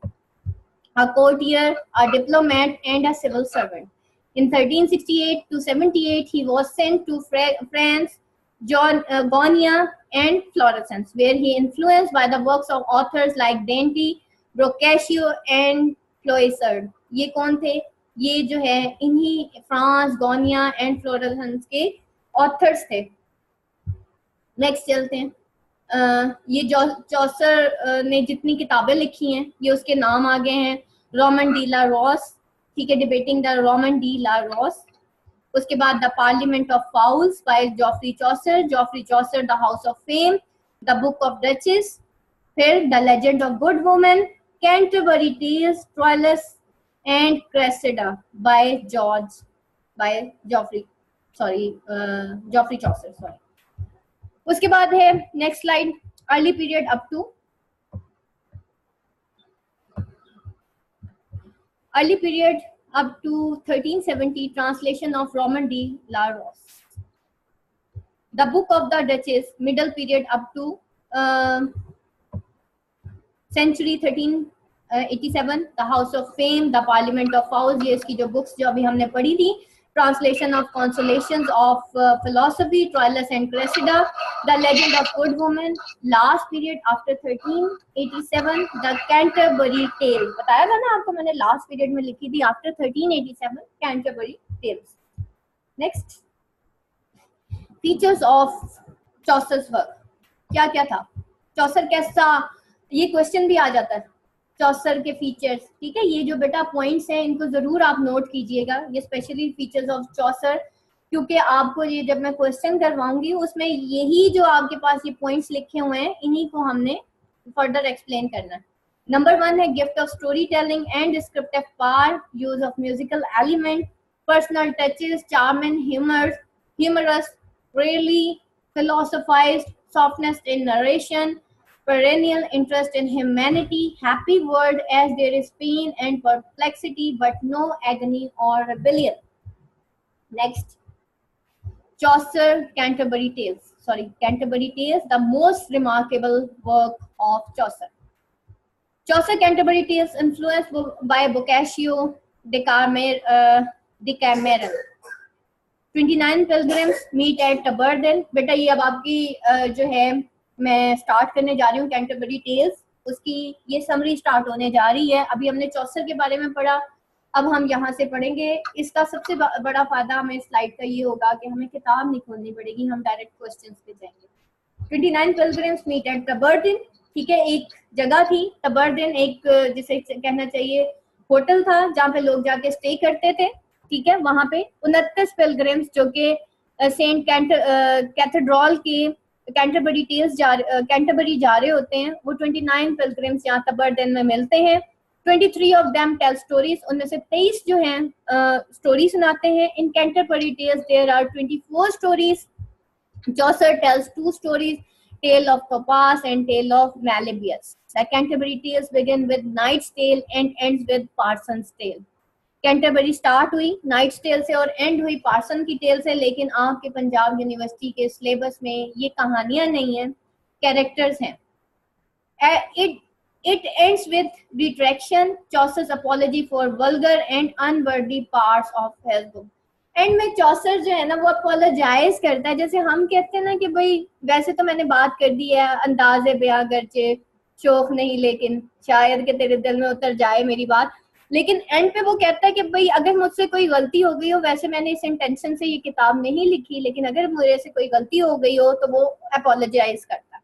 a courtier, a diplomat, and a civil servant. In 1368 to 78, he was sent to France, Gonia, and Florence, where he influenced by the works of authors like Dante, Boccaccio, and Cloisard. ये कौन थे? ये जो है इन्हीं France, Gonia and Florence के authors थे। Next चलते हैं। ये चौसर ने जितनी किताबें लिखी हैं ये उसके नाम आगे हैं। रोमन डी ला रॉस, ठीक है, debating the Roman de la Rose. उसके बाद the parliament of fowls by Geoffrey Chaucer, the house of fame, the book of duchess, फिर the legend of good woman, Canterbury tales, Troilus and Criseyde by Geoffrey Chaucer, sorry. उसके बाद है next slide, early period up to 1370, translation of Roman de la Rose. The book of the Duchess, middle period up to century 1387, the House of Fame, the Parliament of Fowls, ये इसकी जो books जो अभी हमने पढ़ी थी, Translation of Consolations of Philosophy, Troilus and Cressida, The Legend of Good Woman, last period after 1387, The Canterbury Tales. बताया था ना आपको मैंने, last period में लिखी थी after 1387, Canterbury Tales. Next, features of Chaucer's work. क्या क्या था? चौसर कैसा, ये क्वेश्चन भी आ जाता है, चौसर के फीचर्स, ठीक है। ये जो बेटा पॉइंट्स हैं इनको जरूर आप नोट कीजिएगा, ये स्पेशली फीचर्स ऑफ चौसर, क्योंकि आपको ये जब मैं क्वेश्चन करवाऊंगी उसमें यही जो आपके पास ये पॉइंट्स लिखे हुए हैं इन्हीं को हमने फर्दर एक्सप्लेन करना है। नंबर 1 है gift of story telling and descriptive power, use of musical element, personal touches, charm and humorous, really philosophized, softness in narration, perennial interest in humanity, happy word as there is pain and perplexity but no agony or rebellion. Next, Chaucer, Canterbury Tales, the most remarkable work of Chaucer. Chaucer, Canterbury Tales, influenced by Boccaccio, Decameron. 29 pilgrims meet at Tabardin. बेटा ये अब आपकी जो है मैं start करने जा रही हूँ कैंटरबरी टेल्स, उसकी ये समरी स्टार्ट होने जा रही है। अभी हमने चौसर के बारे में पढ़ा, अब हम यहाँ से पढ़ेंगे। इसका सबसे बड़ा फायदा हमें स्लाइड का ये होगा कि हमें किताब नहीं खोलनी पड़ेगी, हम डायरेक्ट क्वेश्चंस पे जाएंगे। 29 पिलग्रिम्स मीट एट तबरदिन, ठीक है, एक जगह थी तबरदिन, एक जिसे कहना चाहिए होटल था जहाँ पे लोग जाके स्टे करते थे, ठीक है। वहां पे 29 पिलग्रिम्स जो कि सेंट कैथेड्रल के कैंटरबरी जा रहे होते हैं, वो 29 पिलग्रिम्स यहाँ तबरदिन में मिलते हैं। 23 ऑफ देम टेल स्टोरीज, उनमें से 23 जो हैं स्टोरी सुनाते हैं। In Canterbury tales there are 24 stories. Chaucer tells 2 stories, Tale of Topaz and Tale of Meliboeus. The Canterbury Tales begin with Knight's Tale and ends with Parson's Tale. Canterbury start हुई nights tell से और and हुई person की tell से, लेकिन आपके Punjab university के syllabus में ये कहानियां नहीं हैं, कैरेक्टर्स हैं। It ends with retraction, Chaucer's apology for vulgar and unworthy parts of his book. And में चौसर जो है ना वो अपोलोजाइज करता है, जैसे हम कहते हैं ना कि भाई वैसे तो मैंने बात कर दी है, अंदाजे बयां गर्चे शौक नहीं, लेकिन शायद कि तेरे दिल में उतर जाए मेरी बात, लेकिन एंड पे वो कहता है कि भाई अगर मुझसे कोई गलती हो गई हो, वैसे मैंने इस इंटेंशन से ये किताब नहीं लिखी, लेकिन अगर मेरे से कोई गलती हो गई हो तो वो अपोलोजाइज करता है।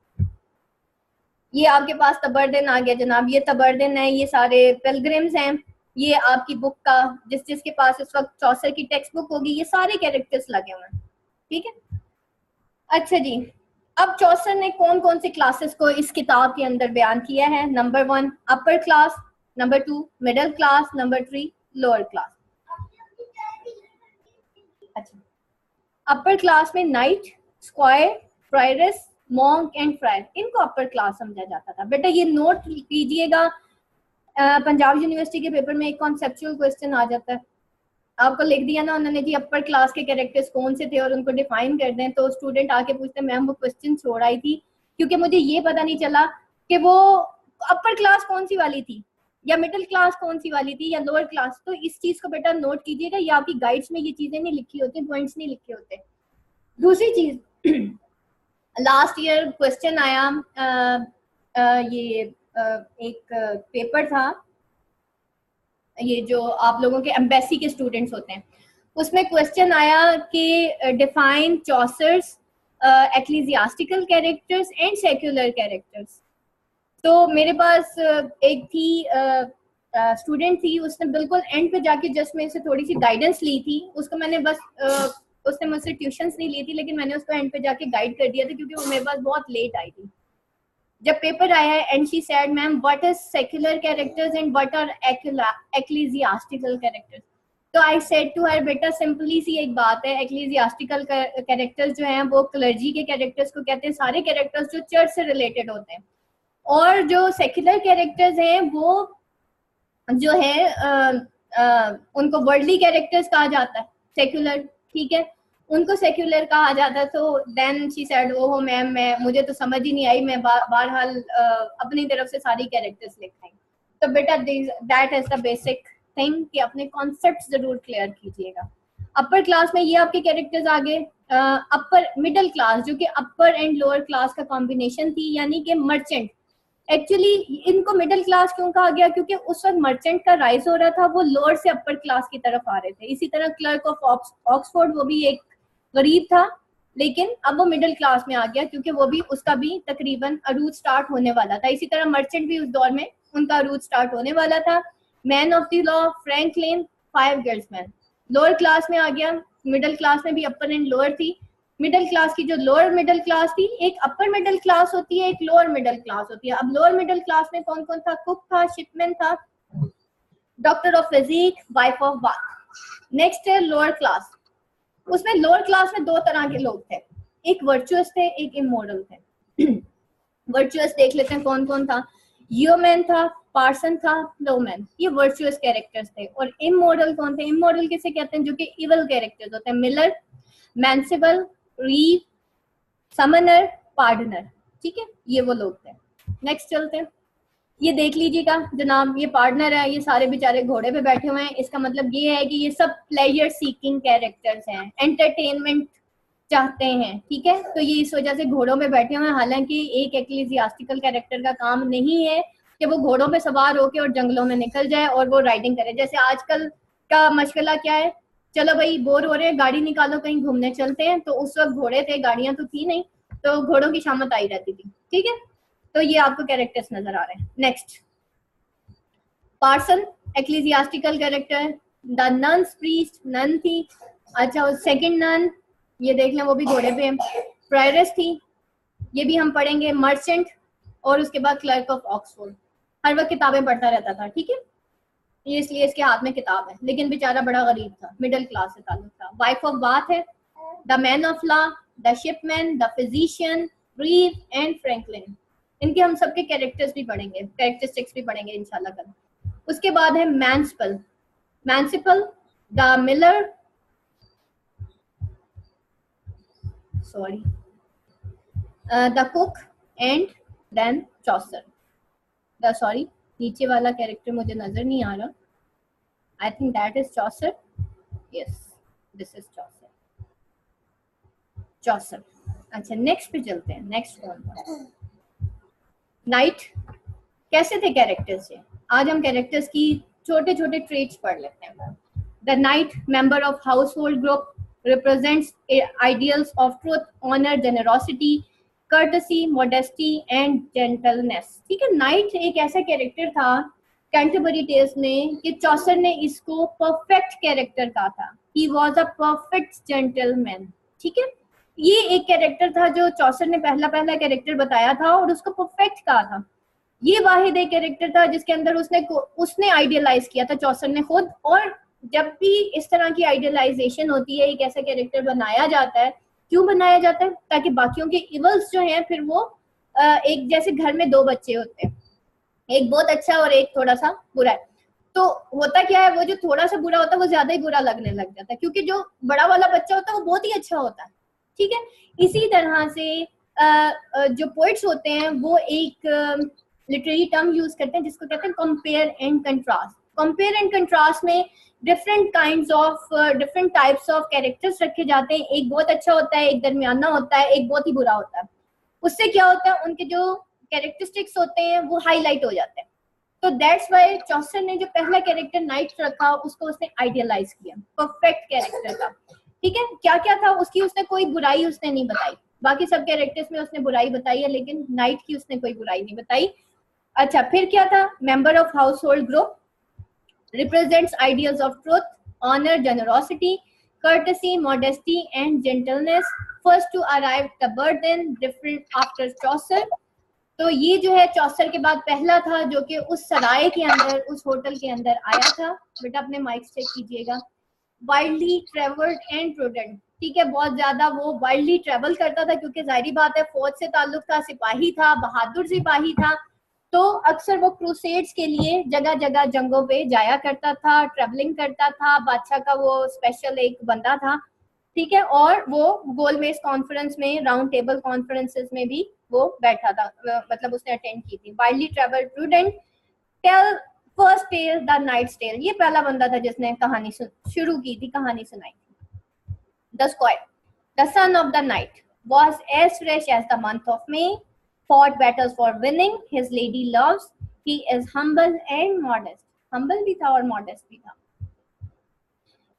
ये आपके पास तबरदिन आ गया जनाब, ये तबरदिन है, ये सारे पिलग्रिम्स हैं, ये आपकी बुक का जिसके पास इस वक्त चौसर की टेक्स्ट बुक होगी, ये सारे कैरेक्टर्स लगे हुए हैं, ठीक है। अच्छा जी, अब चौसर ने कौन कौन से क्लासेस को इस किताब के अंदर बयान किया है? Number 1 upper class, number 2 middle class, number 3 lower class. अच्छा, अपर क्लास में knight, squire, friars, monk and friar, इनको अपर क्लास समझा जाता था। बेटा ये नोट कीजिएगा, पंजाब यूनिवर्सिटी के पेपर में एक कॉन्सेप्चुअल क्वेश्चन आ जाता है, आपको लिख दिया ना उन्होंने जी अपर क्लास के कैरेक्टर्स कौन से थे और उनको डिफाइन कर दें, तो स्टूडेंट आके पूछते हैं मैम वो क्वेश्चन छोड़ आई थी क्योंकि मुझे ये पता नहीं चला कि वो अपर क्लास कौन सी वाली थी या मिडिल क्लास कौन सी वाली थी या लोअर क्लास। तो इस चीज को बेटा नोट कीजिएगा, ये आपकी गाइड्स में ये चीजें नहीं लिखी होती, पॉइंट्स नहीं लिखे होते। दूसरी चीज, लास्ट ईयर क्वेश्चन आया, ये एक पेपर था, ये जो आप लोगों के एम्बेसी के स्टूडेंट्स होते हैं, उसमें क्वेश्चन आया कि define Chaucer's ecclesiastical characters and secular characters. तो मेरे पास एक थी स्टूडेंट थी, उसने बिल्कुल एंड पे जाके जस्ट मेरे से थोड़ी सी गाइडेंस ली थी, उसको मैंने बस उसने मुझसे ट्यूशंस नहीं ली थी, लेकिन मैंने उसको एंड पे जाके गाइड कर दिया था क्योंकि वो मेरे पास बहुत लेट आई थी जब पेपर आया है। And she said ma'am what is secular characters and what are ecclesiastical characters. तो आई सेड टू हर बेटा सिंपली सी एक बात है, एक्लीजियास्टिकल कैरेक्टर्स जो हैं वो क्लर्जी के कैरेक्टर्स को कहते हैं, सारे कैरेक्टर्स जो चर्च से रिलेटेड होते हैं, और जो सेक्युलर कैरेक्टर्स हैं वो जो है उनको वर्ल्डली कैरेक्टर्स कहा जाता है, सेक्युलर, ठीक है, उनको सेक्युलर कहा जाता है। तो देन शी सेड ओहो मैम मैं मुझे तो समझ ही नहीं आई, मैं बहरहाल अपनी तरफ से सारी कैरेक्टर्स लिख रही। तो बेटा that is the basic thing कि अपने कॉन्सेप्ट जरूर क्लियर कीजिएगा। अपर क्लास में ये आपके कैरेक्टर्स आ गए। अपर मिडिल क्लास जो कि अपर एंड लोअर क्लास का कॉम्बिनेशन थी, यानी कि मर्चेंट। एक्चुअली इनको मिडिल क्लास क्यों कहा गया? क्योंकि उस वक्त मर्चेंट का राइज हो रहा था, वो लोअर से अपर क्लास की तरफ आ रहे थे। इसी तरह क्लर्क ऑफ ऑक्सफोर्ड वो भी एक गरीब था, लेकिन अब वो मिडिल क्लास में आ गया क्योंकि वो भी उसका भी तकरीबन अरूज स्टार्ट होने वाला था। इसी तरह मर्चेंट भी उस दौर में उनका अरूज स्टार्ट होने वाला था। Man of the law, Franklin, 5 guildsmen lower class में आ गया। मिडिल क्लास में भी अपर एंड लोअर थी। मिडिल क्लास की जो लोअर मिडिल क्लास थी, एक अपर मिडिल क्लास होती है, एक लोअर मिडिल क्लास होती है। अब लोअर मिडिल क्लास में कौन कौन था? कुक था, शिपमैन था, doctor of physic, wife of Bath. Next है लोअर क्लास। उसमें लोअर क्लास में 2 तरह के लोग थे, एक वर्चुअस थे, एक इमोरल थे। वर्चुअस देख लेते हैं कौन कौन था। यूमैन था, पार्सन था, फ्लोमैन, ये वर्चुअस कैरेक्टर्स थे। और इमोरल कौन थे? इमोरल किसे कहते हैं? जो कि इवल कैरेक्टर्स होते हैं। मिलर, मैंसिबल, रीव, समनर, पार्डनर, ठीक है, ये वो लोग थे। नेक्स्ट चलते हैं। ये देख लीजिएगा जनाब, ये पार्टनर है, ये सारे बेचारे घोड़े पे बैठे हुए हैं। इसका मतलब ये है कि ये सब प्लेजर सीकिंग कैरेक्टर्स हैं, एंटरटेनमेंट चाहते हैं, ठीक है। तो ये इस वजह से घोड़ों पे बैठे हुए हैं। हालांकि एक एक्लीजियास्टिकल कैरेक्टर का काम नहीं है कि वो घोड़ों पे सवार होके और जंगलों में निकल जाए और वो राइडिंग करे। जैसे आजकल का मशगला क्या है, चलो भाई बोर हो रहे हैं, गाड़ी निकालो कहीं घूमने चलते हैं। तो उस वक्त घोड़े थे, गाड़ियां तो थी नहीं, तो घोड़ों की शामत आई रहती थी, ठीक है। तो ये आपको कैरेक्टर्स नजर आ रहे हैं। Next, parson ecclesiastical character. The nun's priest, nun थी। अच्छा, सेकंड नन ये देख लें, वो भी घोड़े पे। प्रायरस थी, ये भी हम पढ़ेंगे। मर्चेंट, और उसके बाद क्लर्क ऑफ ऑक्सफोर्ड। हर वक्त किताबें पढ़ता रहता था, ठीक है, ये इसलिए इसके हाथ में किताब है, लेकिन बेचारा बड़ा गरीब था, मिडिल क्लास से ताल्लुक था। वाइफ ऑफ बाथ है। The man of law, the Shipman, the physician, रीव and Franklin. इनके हम सबके कैरेक्टर्स भी पढ़ेंगे, कैरेक्टरिस्टिक्स भी पढ़ेंगे इंशाल्लाह कल। उसके बाद है मैंसिबल। Manciple, the Miller, sorry, the Cook, and then Chaucer. The sorry, नीचे वाला कैरेक्टर मुझे नजर नहीं आ रहा. I think that is Chaucer. Yes, this is Chaucer. Chaucer. अच्छा नेक्स्ट पे चलते हैं. नेक्स्ट कौन था? नाइट. कैसे थे कैरेक्टर्स से? आज हम कैरेक्टर्स की छोटे छोटे ट्रेट्स पढ़ लेते हैं. The night member of house hold group represents ideals of truth, honor, generosity, courtesy, modesty and gentleness. ठीक है. नाइट एक ऐसा कैरेक्टर था कैंटरबरी टेल्स में कि चॉसर ने इसको परफेक्ट कैरेक्टर कहा था. He was a perfect gentleman. ठीक है. ये एक कैरेक्टर था जो चॉसर ने पहला कैरेक्टर बताया था और उसको परफेक्ट कहा था. ये वाहिद एक कैरेक्टर था जिसके अंदर उसने आइडियलाइज किया था चॉसर ने खुद. और जब भी इस तरह की आइडियलाइजेशन होती है, एक ऐसा कैरेक्टर बनाया जाता है. क्यों बनाया जाता है? ताकि बाकियों के इवल्स जो हैं फिर वो एक जैसे घर में दो बच्चे होते हैं, एक बहुत अच्छा और एक थोड़ा सा बुरा है. तो होता क्या है, वो जो थोड़ा सा बुरा होता है वो ज्यादा ही बुरा लगने लग जाता है, क्योंकि जो बड़ा वाला बच्चा होता है वो बहुत ही अच्छा होता है. ठीक है. इसी तरह से जो पोइट्स होते हैं वो एक लिटरेरी टर्म यूज करते हैं जिसको कहते हैं compare and contrast. Compare and contrast में different kinds of different types of characters रखे जाते हैं. एक बहुत अच्छा होता है, एक दरमियाना होता है, एक बहुत ही बुरा होता है. उससे क्या होता है, उनके जो कैरेक्टरिस्टिक्स होते हैं वो हाईलाइट हो जाते हैं. तो दैट्स व्हाई चॉसर ने जो पहला कैरेक्टर नाइट रखा उसको उसने आइडियलाइज किया, परफेक्ट कैरेक्टर का. ठीक है. क्या क्या था उसकी, उसने कोई बुराई उसने नहीं बताई. बाकी सब कैरेक्टर्स में उसने बुराई बताई है, लेकिन नाइट की उसने कोई बुराई नहीं बताई. अच्छा, फिर क्या था? Member of house hold group represents ideals of truth, honor, generosity, courtesy, modesty and gentleness. First to arrive the burden different after Chaucer. तो ये जो है चौसर के बाद पहला था जो कि उस सराय के अंदर, उस होटल के अंदर आया था. बेटा अपने माइक चेक कीजिएगा. Wildly travelled and prudent. ठीक है. बहुत ज्यादा वो वाइल्डली ट्रेवल करता था क्योंकि जाहिर बात है फौज से ताल्लुक था, सिपाही था, बहादुर सिपाही था. तो अक्सर वो क्रूसेड्स के लिए जगह जगह जंगों पे जाया करता था, ट्रेवलिंग करता था. बादशाह का वो स्पेशल एक बंदा था. ठीक है. और वो गोलमेज कॉन्फ्रेंस में, राउंड टेबल कॉन्फ्रेंसेस में भी वो बैठा था, मतलब उसने अटेंड की थी. Wildly travel prudent. Tale first tale the knight's tale. ये पहला बंदा था जिसने कहानी शुरू की थी, कहानी सुनाई थी. The square. The son of the night was as fresh as the month of May, fought battles for winning his lady loves. He is humble and modest. Humble भी था और modest भी था.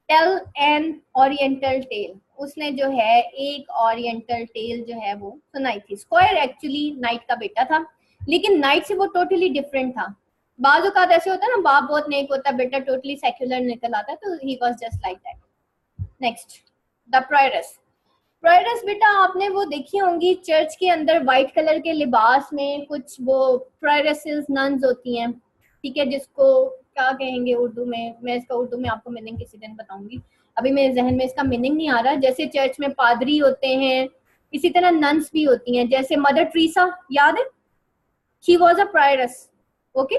Tell an oriental tale. उसने जो है एक oriental tell जो है वो सुनाई थी. स्क्वायर एक्चुअली नाइट का बेटा था, लेकिन नाइट से वो टोटली डिफरेंट था. बाज़ औक़ात ऐसे होता है ना, बाप बहुत नेक होता है, बेटा टोटली सेक्युलर निकल आता है. तो he was just like that. Next, the prioress. Prioress बेटा आपने वो देखी होंगी चर्च के अंदर व्हाइट कलर के लिबास में कुछ वो प्रायरसेस नन्स होती हैं. ठीक है. जिसको क्या कहेंगे उर्दू में, मैं इसका उर्दू में आपको मीनिंग किसी दिन बताऊंगी, अभी मेरे जहन में इसका मीनिंग नहीं आ रहा. जैसे चर्च में पादरी होते हैं, इसी तरह नन्स भी होती हैं. जैसे मदर ट्रीसा, याद है? She was a prioress. Okay.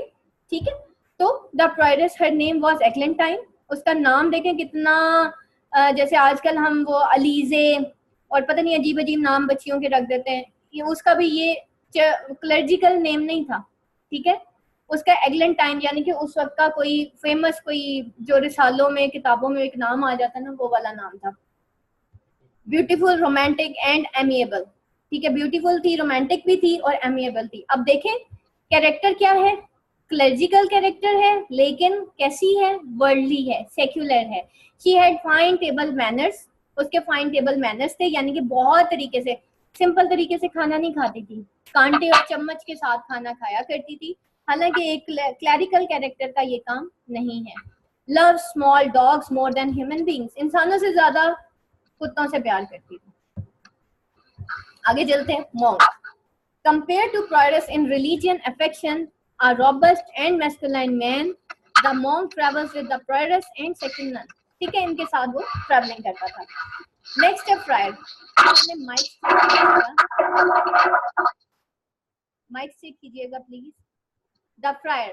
ठीक है. तो the prioress, her name was Eglantine. उसका नाम देखें कितना जैसे आजकल हम वो अलीजे और पता नहीं अजीब अजीब नाम बच्चियों के रख देते हैं. ये उसका भी ये क्लर्जिकल नेम नहीं था. ठीक है. उसका एग्लेंटाइन यानी कि उस वक्त का कोई फेमस, कोई जो रिसालों में किताबों में एक नाम आ जाता है ना, वो वाला नाम था. Beautiful, romantic and amiable. ठीक है. ब्यूटीफुल थी, रोमांटिक भी थी और एमिएबल थी. अब देखें कैरेक्टर क्या है, क्लर्जिकल कैरेक्टर है, लेकिन कैसी है? वर्ल्डली है, सेक्युलर है. She had fine table manners. उसके फाइन टेबल मैनर्स थे, यानी कि बहुत तरीके से, सिंपल तरीके से खाना नहीं खाती थी, कांटे और चम्मच के साथ खाना खाया करती थी. हालांकि एक क्लैरिकल कैरेक्टर का ये काम नहीं है. Love small dogs more than human beings. इंसानों से ज्यादा कुत्तों से प्यार करती थी. आगे चलते हैं. Monk. Compare to prioress in religion, affection, a robust and masculine man, the monk travels with the prioress and second nun. ठीक है. इनके साथ वो ट्रैवलिंग करता था. नेक्स्ट है फ्रायर. माइक चेक कीजिएगा please. The fryer.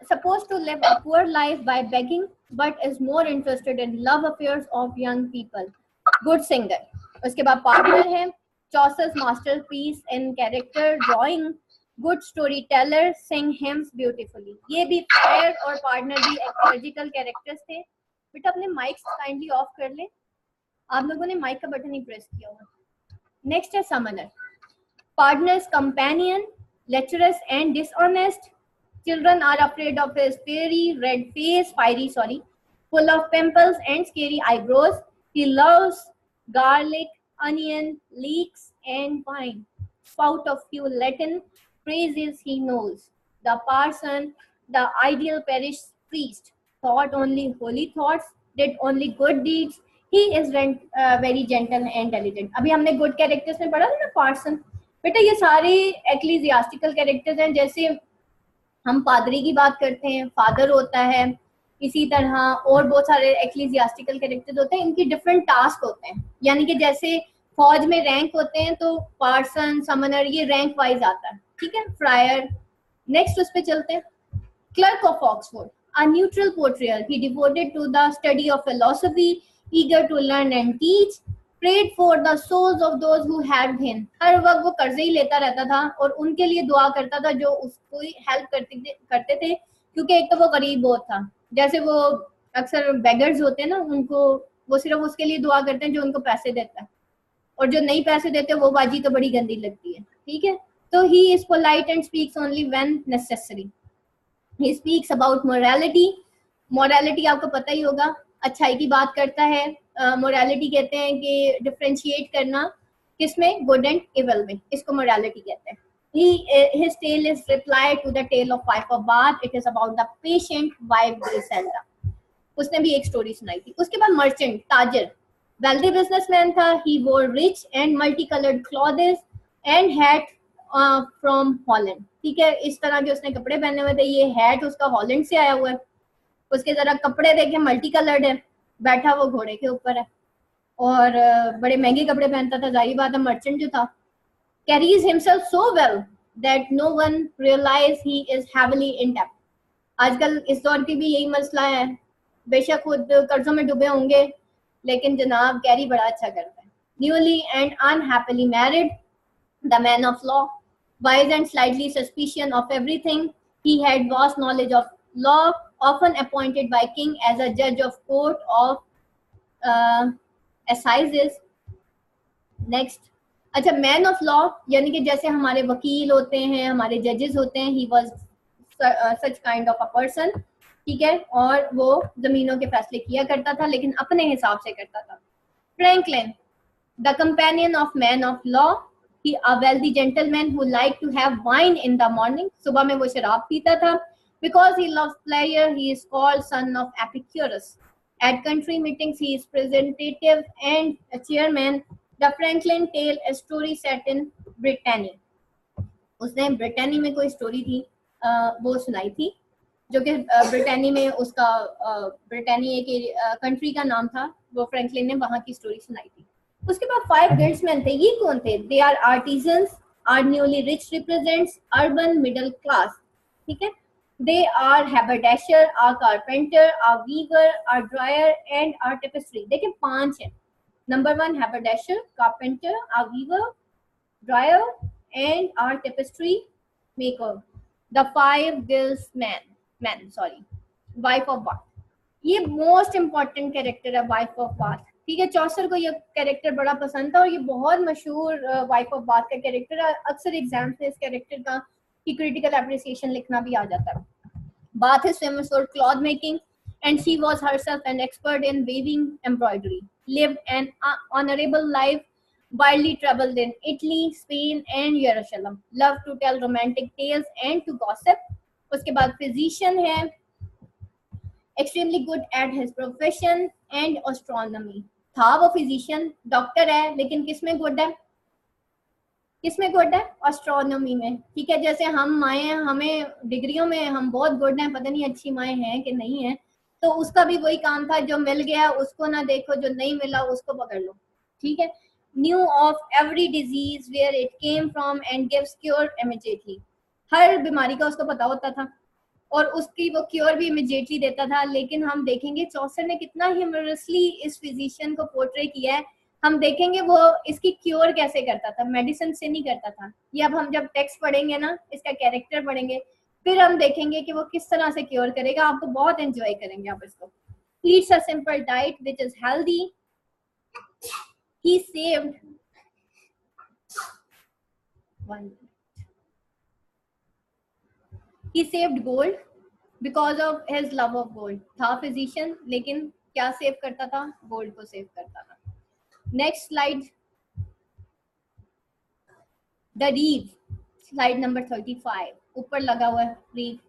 supposed to live a poor life by begging but is more interested in love affairs of young people. Good singer. उसके बाद partner है Chaucer's masterpiece in character drawing. Good storyteller, sing hymns beautifully. ये भी Friar और partner भी ecological characters थे. बेटा अपने mics kindly off कर ले. आप लोगों ने mic का बटन ही press किया होगा. Next है Summoner. Partner's companion, lecherous and dishonest. Children are afraid of his fiery full of pimples and scary eyebrows. He loves garlic, onion, leeks, and wine. Spout of few Latin phrases he knows. The parson, the ideal parish priest, thought only holy thoughts, did only good deeds. He is very gentle and intelligent. अभी हमने good characters में पढ़ा था ना parson. बेटा ये सारे ecclesiastical characters हैं. जैसे हम पादरी की बात करते हैं, फादर होता है, इसी तरह और बहुत सारे एक्लीजियास्टिकल कैरेक्टर्स होते हैं. इनकी डिफरेंट टास्क होते हैं, यानी कि जैसे फौज में रैंक होते हैं तो पार्सन, समनर, ये रैंक वाइज आता है. ठीक है. फ्रायर. नेक्स्ट उस पे चलते हैं. Clerk of Oxford, a neutral portrayal. He devoted to the study of philosophy, eager to learn and teach, prayed for the souls of those who helped him. हर वक्त वो कर्जे ही लेता रहता था और उनके लिए दुआ करता था जो उसको हेल्प करते थे, क्योंकि एक तो वो गरीब बहुत था. जैसे वो अक्सर बेगर्स होते हैं ना, उनको वो सिर्फ उसके लिए दुआ करते हैं जो उनको पैसे देता है, और जो नहीं पैसे देते वो बाजी तो बड़ी गंदी लगती है. ठीक है. तो he is polite and speaks only when necessary. He speaks about morality. Morality आपको पता ही होगा, अच्छाई की बात करता है. मोरालिटी कहते हैं कि डिफरेंशिएट करना किसमें, गुड एंड इविल में, इसको मोरालिटी कहते हैं. His tale is reply to the tale of wife of Bath. It is about the patient wife Griselda. उसने भी एक स्टोरी सुनाई थी. उसके बाद मर्चेंट, ताजर, wealthy businessman था. He wore rich and multicolored clothes and hat from Holland. ठीक है. इस तरह के उसने कपड़े पहने हुए थे. ये हैट उसका हॉलैंड से आया हुआ है. उसके जरा कपड़े देखे, मल्टी कलर्ड है. बैठा वो घोड़े के ऊपर है और बड़े महंगे कपड़े पहनता था. जाहिर बात है मर्चेंट जो था. Carries himself so well that no one realise he is heavily in डेब्ट. आजकल इस दौर की भी यही मसला है. बेशक खुद कर्जों में डूबे होंगे, लेकिन जनाब कैरी बड़ा अच्छा करता है. Newly and अनहैपीली married, the man of law, wise and slightly suspicious of everything. He had vast knowledge of law, often appointed by king as a judge of court of assizes. Next, अच्छा, man of law यानी कि जैसे हमारे वकील होते हैं, हमारे जजेस होते हैं. He was such kind of a person. ठीक है. और वो जमीनों के फैसले किया करता था, लेकिन अपने हिसाब से करता था. Franklin, the companion of man of law, he a wealthy gentleman who like to have wine in the morning. सुबह में वो शराब पीता था. Because he loves pleasure, he is called son of Epicurus. At country meetings, he is representative and a chairman. The Franklin tale, a story set in Brittany. उसने Brittany में कोई story थी वो सुनाई थी, जो कि ब्रिटेनी में उसका ब्रिटेनी एक कंट्री का नाम था. वो फ्रैंकलिन ने वहाँ की स्टोरी सुनाई थी. उसके बाद 5 गिल्ड्समैन थे. ये कौन थे? They are artisans, are newly rich, represents urban middle class. ठीक है. They are haberdasher, are carpenter, are weaver, are dryer, and are tapestry. देखिए 5 है. Number 1 haberdasher, carpenter, are weaver, dryer, and are tapestry maker. The 5 wife of Bath. ये most important character है, wife of bath. ठीक है. चौसर को ये character बड़ा पसंद था और ये बहुत मशहूर वाइफ ऑफ बाथ का कैरेक्टर है. अक्सर एग्जाम्स में इस कैरेक्टर का की क्रिटिकल एप्रिसिएशन लिखना भी आ जाता है. Bath is famous for cloth making, and she was herself an expert in weaving embroidery. Lived an honorable life, widely traveled in Italy, Spain, and Jerusalem. Loved to tell romantic tales and to gossip. उसके बाद physician है, extremely good at his profession and astronomy. था वो physician, doctor है, लेकिन किसमें good है? किसमें गुड है? एस्ट्रोनॉमी में. ठीक है. जैसे हम माए हैं, हमें डिग्रियों में हम बहुत गुड हैं, पता नहीं अच्छी माए हैं कि नहीं है. तो उसका भी वही काम था, जो मिल गया उसको ना देखो, जो नहीं मिला उसको पकड़ लो. ठीक है. Knew of every disease where it came from and gives cure immediately. हर बीमारी का उसको पता होता था. और उसकी वो क्योर भी इमिडिएटली देता था। लेकिन हम देखेंगे चौसर ने कितना ह्यूमरसली इस फिजिशियन को पोर्ट्रे किया है। हम देखेंगे वो इसकी क्योर कैसे करता था, मेडिसिन से नहीं करता था। ये अब हम जब टेक्स्ट पढ़ेंगे ना, इसका कैरेक्टर पढ़ेंगे, फिर हम देखेंगे कि वो किस तरह से क्योर करेगा। आपको बहुत एंजॉय करेंगे आप इसको। Eats a simple diet which is healthy. He saved He saved gold because of his love of gold. था फिजिशियन, लेकिन क्या सेव करता था? गोल्ड को सेव करता था। Next slide, the रीव, slide number 35, ऊपर लगा हुआ है रीव,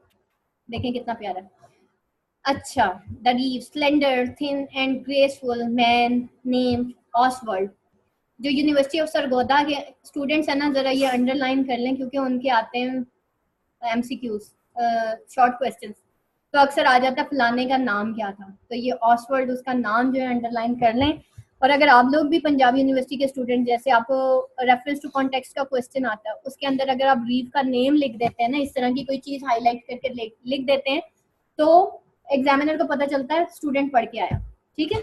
देखें कितना प्यारा है। अच्छा, the रीव, slender, thin and graceful man named Oswald. जो यूनिवर्सिटी ऑफ सरगोदा के स्टूडेंट्स हैं ना, जरा ये अंडरलाइन कर लें क्योंकि उनके आते हैं एमसीक्यूज, शॉर्ट क्वेश्चंस, तो अक्सर आ जाता है फलाने का नाम क्या था। तो ये ऑसवर्ल्ड, उसका नाम जो है अंडरलाइन कर लें। और अगर आप लोग भी पंजाब यूनिवर्सिटी के स्टूडेंट, जैसे आपको रेफरेंस टू कॉन्टेक्स्ट का क्वेश्चन आता है, उसके अंदर अगर आप रीव का नेम लिख देते हैं ना, इस तरह की कोई चीज हाईलाइट करके लिख देते हैं, तो एग्जामिनर को पता चलता है स्टूडेंट पढ़ के आया। ठीक है।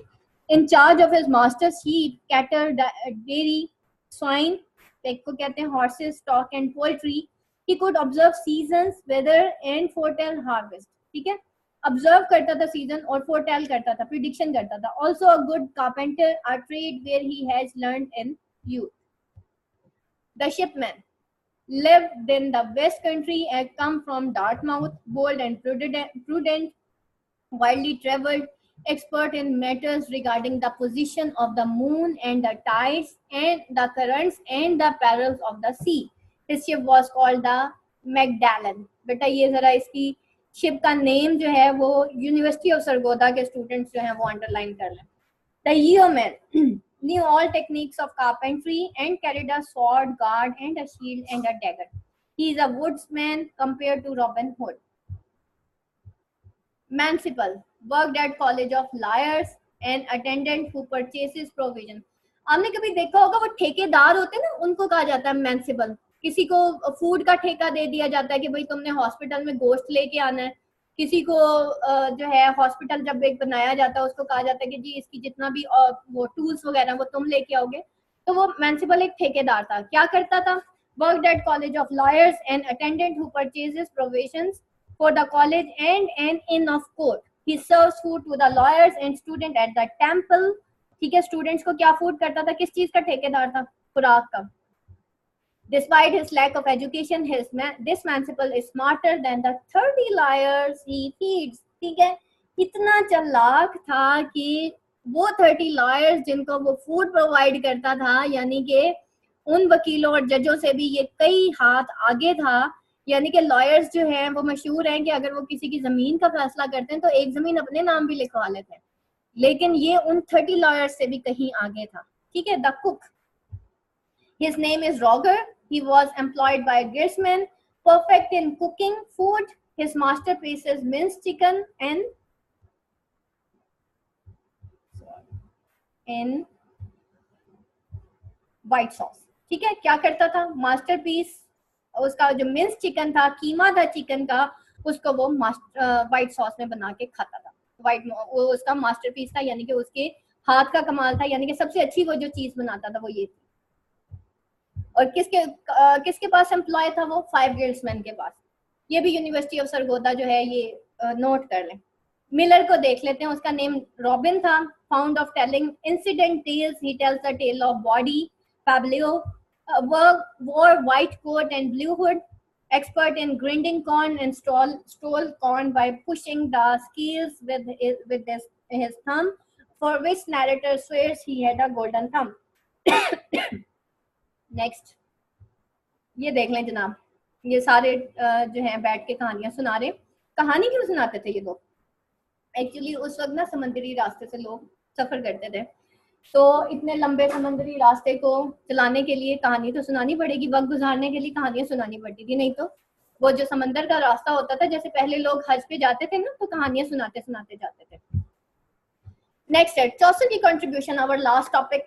In charge of his master sheep, cattle, dairy, swine, को कहते हैं horses, stock and poultry. He could observe seasons, weather and foretell harvest. ठीक है, observe करता था season और foretell करता था, prediction करता था। Also a good carpenter, a trade where he has learned in youth. The shipman lived in the West Country and come from Dartmouth, bold and prudent, widely travelled, expert in matters regarding the position of the moon and the tides and the currents and the perils of the sea. His ship was called the Magdalene. बेटा ये जरा इसकी ship का name जो है वो university of Sargodha के students जो हैं वो अंडरलाइन कर लें। The yeoman knew all techniques of carpentry and carried a sword, guard and a shield and a dagger. He is a woodsman compared to Robin Hood. Manciple worked at College of Liars and attendant who purchases provision. आपने कभी देखा होगा वो ठेकेदार होते हैं ना, उनको कहा जाता है मैंसिपल। किसी को फूड का ठेका दे दिया जाता है कि भाई तुमने हॉस्पिटल में गोश्त लेके आना है। किसी को जो है हॉस्पिटल जब एक बनाया जाता है उसको कहा जाता है कि जी इसकी जितना भी वो टूल्स वगैरह वो तुम लेके आओगे। तो वो म्युनिसिपल एक ठेकेदार था। क्या करता था? Worked at college of lawyers and attendant who purchases provisions for the college and an inn of court. He serves food to the lawyers and student at the temple. ठीक है, स्टूडेंट्स को क्या फूड करता था? किस चीज का ठेकेदार था? खुराक का। Despite his lack of education, this manciple is smarter than the 30 liars he feeds. ठीक है, इतना चालाक था कि वो 30 लायर्स जिनको वो फूड प्रोवाइड करता था, यानी कि उन वकीलों और जजों से भी ये कई हाथ आगे था। यानी कि लॉयर्स जो हैं वो मशहूर हैं कि अगर वो किसी की जमीन का फैसला करते हैं तो एक जमीन अपने नाम भी लिखवा लेते हैं, लेकिन ये उन 30 लॉयर्स से भी कहीं आगे था। ठीक है। The cook, his name is Roger. He was employed by Gersman, perfect in cooking food. His masterpiece is minced chicken and in white sauce. ठीक है, क्या करता था? मास्टरपीस, उसका जो मिंस चिकन था, कीमा था चिकन का, उसको वो व्हाइट सॉस में बना के खाता था। वो उसका मास्टरपीस था, यानी कि उसके हाथ का कमाल था। यानी कि सबसे अच्छी वो जो चीज बनाता था वो ये थी। और किसके पास एम्प्लॉय था वो? 5 गिल्ड्समैन के पास। ये भी यूनिवर्सिटी ऑफ सरगोदा जो है ये नोट कर लें। मिलर को देख लेते हैं, उसका नेम रॉबिन था। Found of telling incident tales, he tells the tale of body Pablo wore white coat and blue hood, expert in grinding corn and stole corn by pushing the scales with his thumb, for which narrator swears he had a golden thumb. Next ये देख लें जनाब, ये सारे जो हैं बैठ के कहानियां सुना रहे। कहानी क्यों सुनाते थे ये लोग? एक्चुअली उस वक्त ना समंदरी रास्ते से लोग सफर करते थे, तो इतने लंबे समंदरी रास्ते को चलाने के लिए कहानी तो सुनानी पड़ेगी, वक्त गुजारने के लिए कहानियां सुनानी पड़ती थी। नहीं तो वो जो समंदर का रास्ता होता था, जैसे पहले लोग हज पे जाते थे ना, तो कहानियां सुनाते सुनाते जाते थे। नेक्स्ट है चौसर की contribution, our last topic.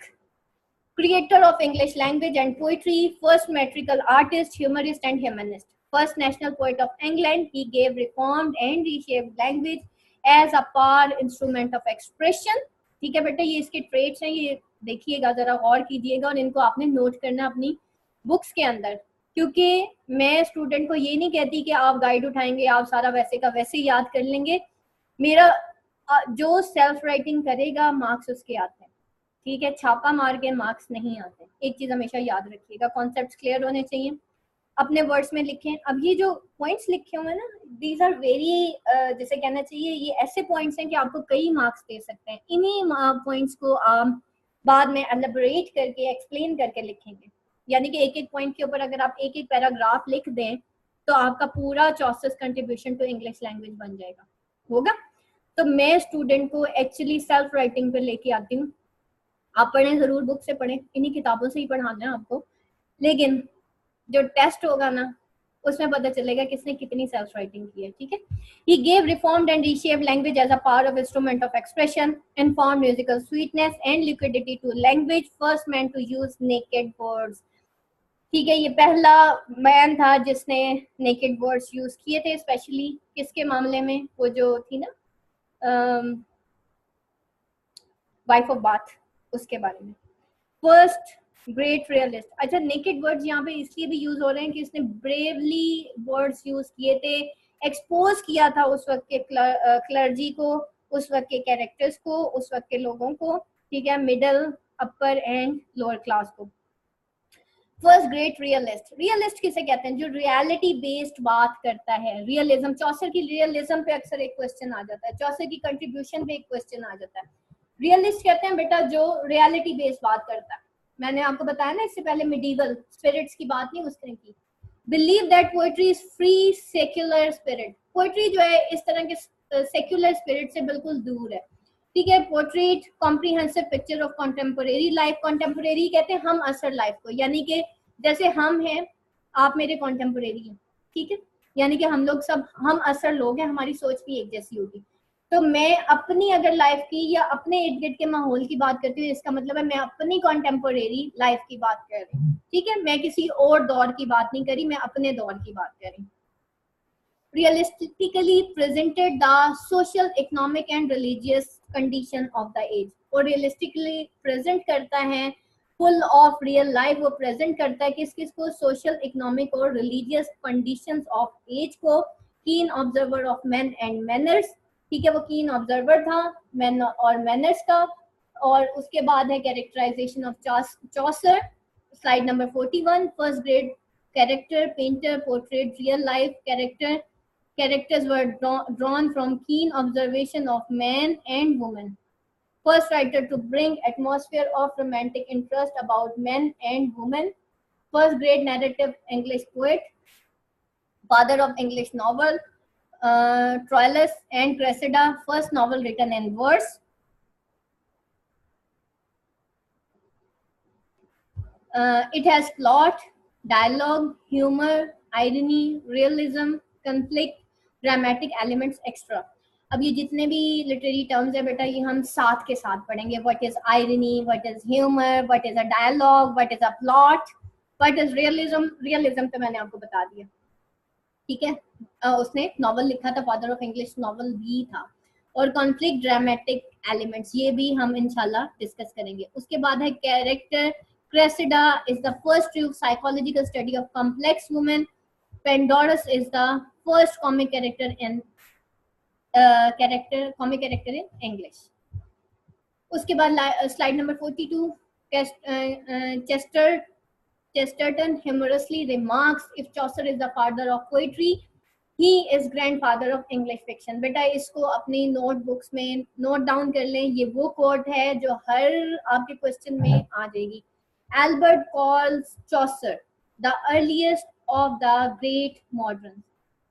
Creator of English language and poetry, first metrical artist, humorist and humanist. first national poet of England. He gave reformed and reshaped language as a power instrument of expression. ठीक है बेटा, ये इसके trades हैं, ये देखिएगा, जरा गौर कीजिएगा और इनको आपने नोट करना अपनी बुक्स के अंदर, क्योंकि मैं स्टूडेंट को ये नहीं कहती कि आप गाइड उठाएंगे आप सारा वैसे का वैसे याद कर लेंगे। मेरा जो सेल्फ राइटिंग करेगा मार्क्स उसके आते हैं, ठीक है, छापा मार के मार्क्स नहीं आते। एक चीज हमेशा याद रखिएगा, कॉन्सेप्ट्स क्लियर होने चाहिए, अपने वर्ड्स में लिखें। अब ये जो पॉइंट्स लिखे हुए हैं ना, दीज आर वेरी, जैसे कहना चाहिए ये ऐसे पॉइंट्स हैं कि आपको कई मार्क्स दे सकते हैं। इन्हीं पॉइंट्स को आप बाद में एलैबोरेट करके एक्सप्लेन करके लिखेंगे, यानी कि एक एक पॉइंट के ऊपर अगर आप एक एक पैराग्राफ लिख दें तो आपका पूरा चॉसर्स कंट्रीब्यूशन टू इंग्लिश लैंग्वेज बन जाएगा, होगा। तो मैं स्टूडेंट को एक्चुअली सेल्फ राइटिंग पे लेके आती हूँ। आप पढ़ें, जरूर बुक से पढ़ें, इन्हीं किताबों से ही पढ़ाना है आपको, लेकिन जो टेस्ट होगा ना उसमें पता चलेगा किसने कितनी सेल्फ राइटिंग की है, ठीक है। He gave reformed and reshaped language as a power of instrument of expression, informed musical sweetness and liquidity to language, first man to use naked words. ठीक है, ये पहला मैन था जिसने नेकेड वर्ड्स यूज किए थे, स्पेशली किसके मामले में, वो जो थी ना वाइफ ऑफ बाथ, उसके बारे में। First great realist. अच्छा, नेकेड वर्ड्स यहाँ पे इसलिए भी यूज हो रहे हैं कि इसने ब्रेवली वर्ड्स यूज किए थे, एक्सपोज किया था उस वक्त के क्लर्जी को, उस वक्त के कैरेक्टर्स को, उस वक्त के लोगों को, ठीक है, middle, upper and lower class को। First great realist. रियलिस्ट किसे कहते हैं? जो रियलिटी बेस्ड बात करता है, रियलिज्म। चौसर की रियलिज्म पे अक्सर एक क्वेश्चन आ जाता है, चौसर की कंट्रीब्यूशन पे एक क्वेश्चन आ जाता है। रियलिस्ट कहते हैं बेटा जो रियलिटी बेस्ड बात करता है। मैंने आपको बताया ना इससे पहले, मिडीवल स्पिरिट्स की बात नहीं उसने की। Believe that poetry is free secular spirit. Poetry जो है इस तरह के सेक्युलर स्पिरिट से बिल्कुल दूर है, ठीक है। Portrait comprehensive picture of contemporary life. Contemporary कहते हैं हम असर लाइफ को, यानी कि जैसे हम हैं, आप मेरे कंटेम्पोरेरी हैं, ठीक है, यानी कि हम लोग सब हम असर लोग हैं, हमारी सोच भी एक जैसी होगी। तो मैं अपनी अगर लाइफ की या अपने इर्द गिर्द के माहौल की बात करती हूँ, इसका मतलब है मैं अपनी कंटेम्पोरेरी लाइफ की बात कर रही हूँ, ठीक है। मैं किसी और दौर की बात नहीं करी, मैं अपने दौर की बात कर रही हूँ। realistically presented the social, economic and religious condition of the age। और realistically present करता है, full of real life, वो present करता है किस किस को? social, economic और religious conditions of age को। keen observer of men and manners, ठीक है, वो keen observer था men और manners का। और उसके बाद है characterization of Chaucer, slide number 41। first grade character painter portrayed real life characters were drawn from keen observation of man and woman. First writer to bring atmosphere of romantic interest about men and women. First great narrative English poet, father of English novel, Troilus and Cressida, first novel written in verse. It has plot, dialogue, humor, irony, realism, conflict, dramatic elements extra. अब ये जितने भी literary terms है बेटा, ये हम साथ के साथ पढ़ेंगे। What is irony, what is humour, what is a dialogue, what is a plot, what is realism. Realism तो मैंने आपको बता दिया, ठीक है। उसने नॉवल लिखा था, फादर ऑफ इंग्लिश नॉवल भी था। और कॉन्फ्लिक्ट, ड्रामेटिक एलिमेंट्स, ये भी हम इंशाल्लाह डिस्कस करेंगे। उसके बाद है character. Cressida is the first true psychological study of complex women. Pandorus is the first comic character in English. उसके बाद slide number 42, Chesterton humorously remarks, if Chaucer is the father of poetry, he is grandfather of English fiction। बेटा इसको अपनी notebooks में note down कर लें, ये वो कोट है जो हर आपके क्वेश्चन में आ जाएगी। Albert calls Chaucer the earliest of the great moderns,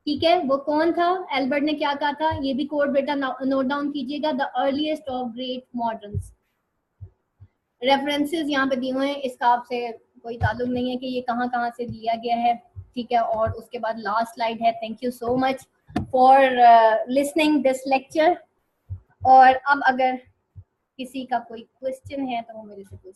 ठीक है। वो कौन था? एल्बर्ट ने क्या कहा था? ये भी कोड बेटा नोट डाउन कीजिएगा, the earliest of great मॉडर्न्स। References यहाँ पे दिए हुए हैं, इसका आपसे कोई ताल्लुक नहीं है कि ये कहाँ कहाँ से दिया गया है, ठीक है। और उसके बाद लास्ट स्लाइड है। Thank you so much for listening this lecture. और अब अगर किसी का कोई क्वेश्चन है तो वो मेरे से पूछ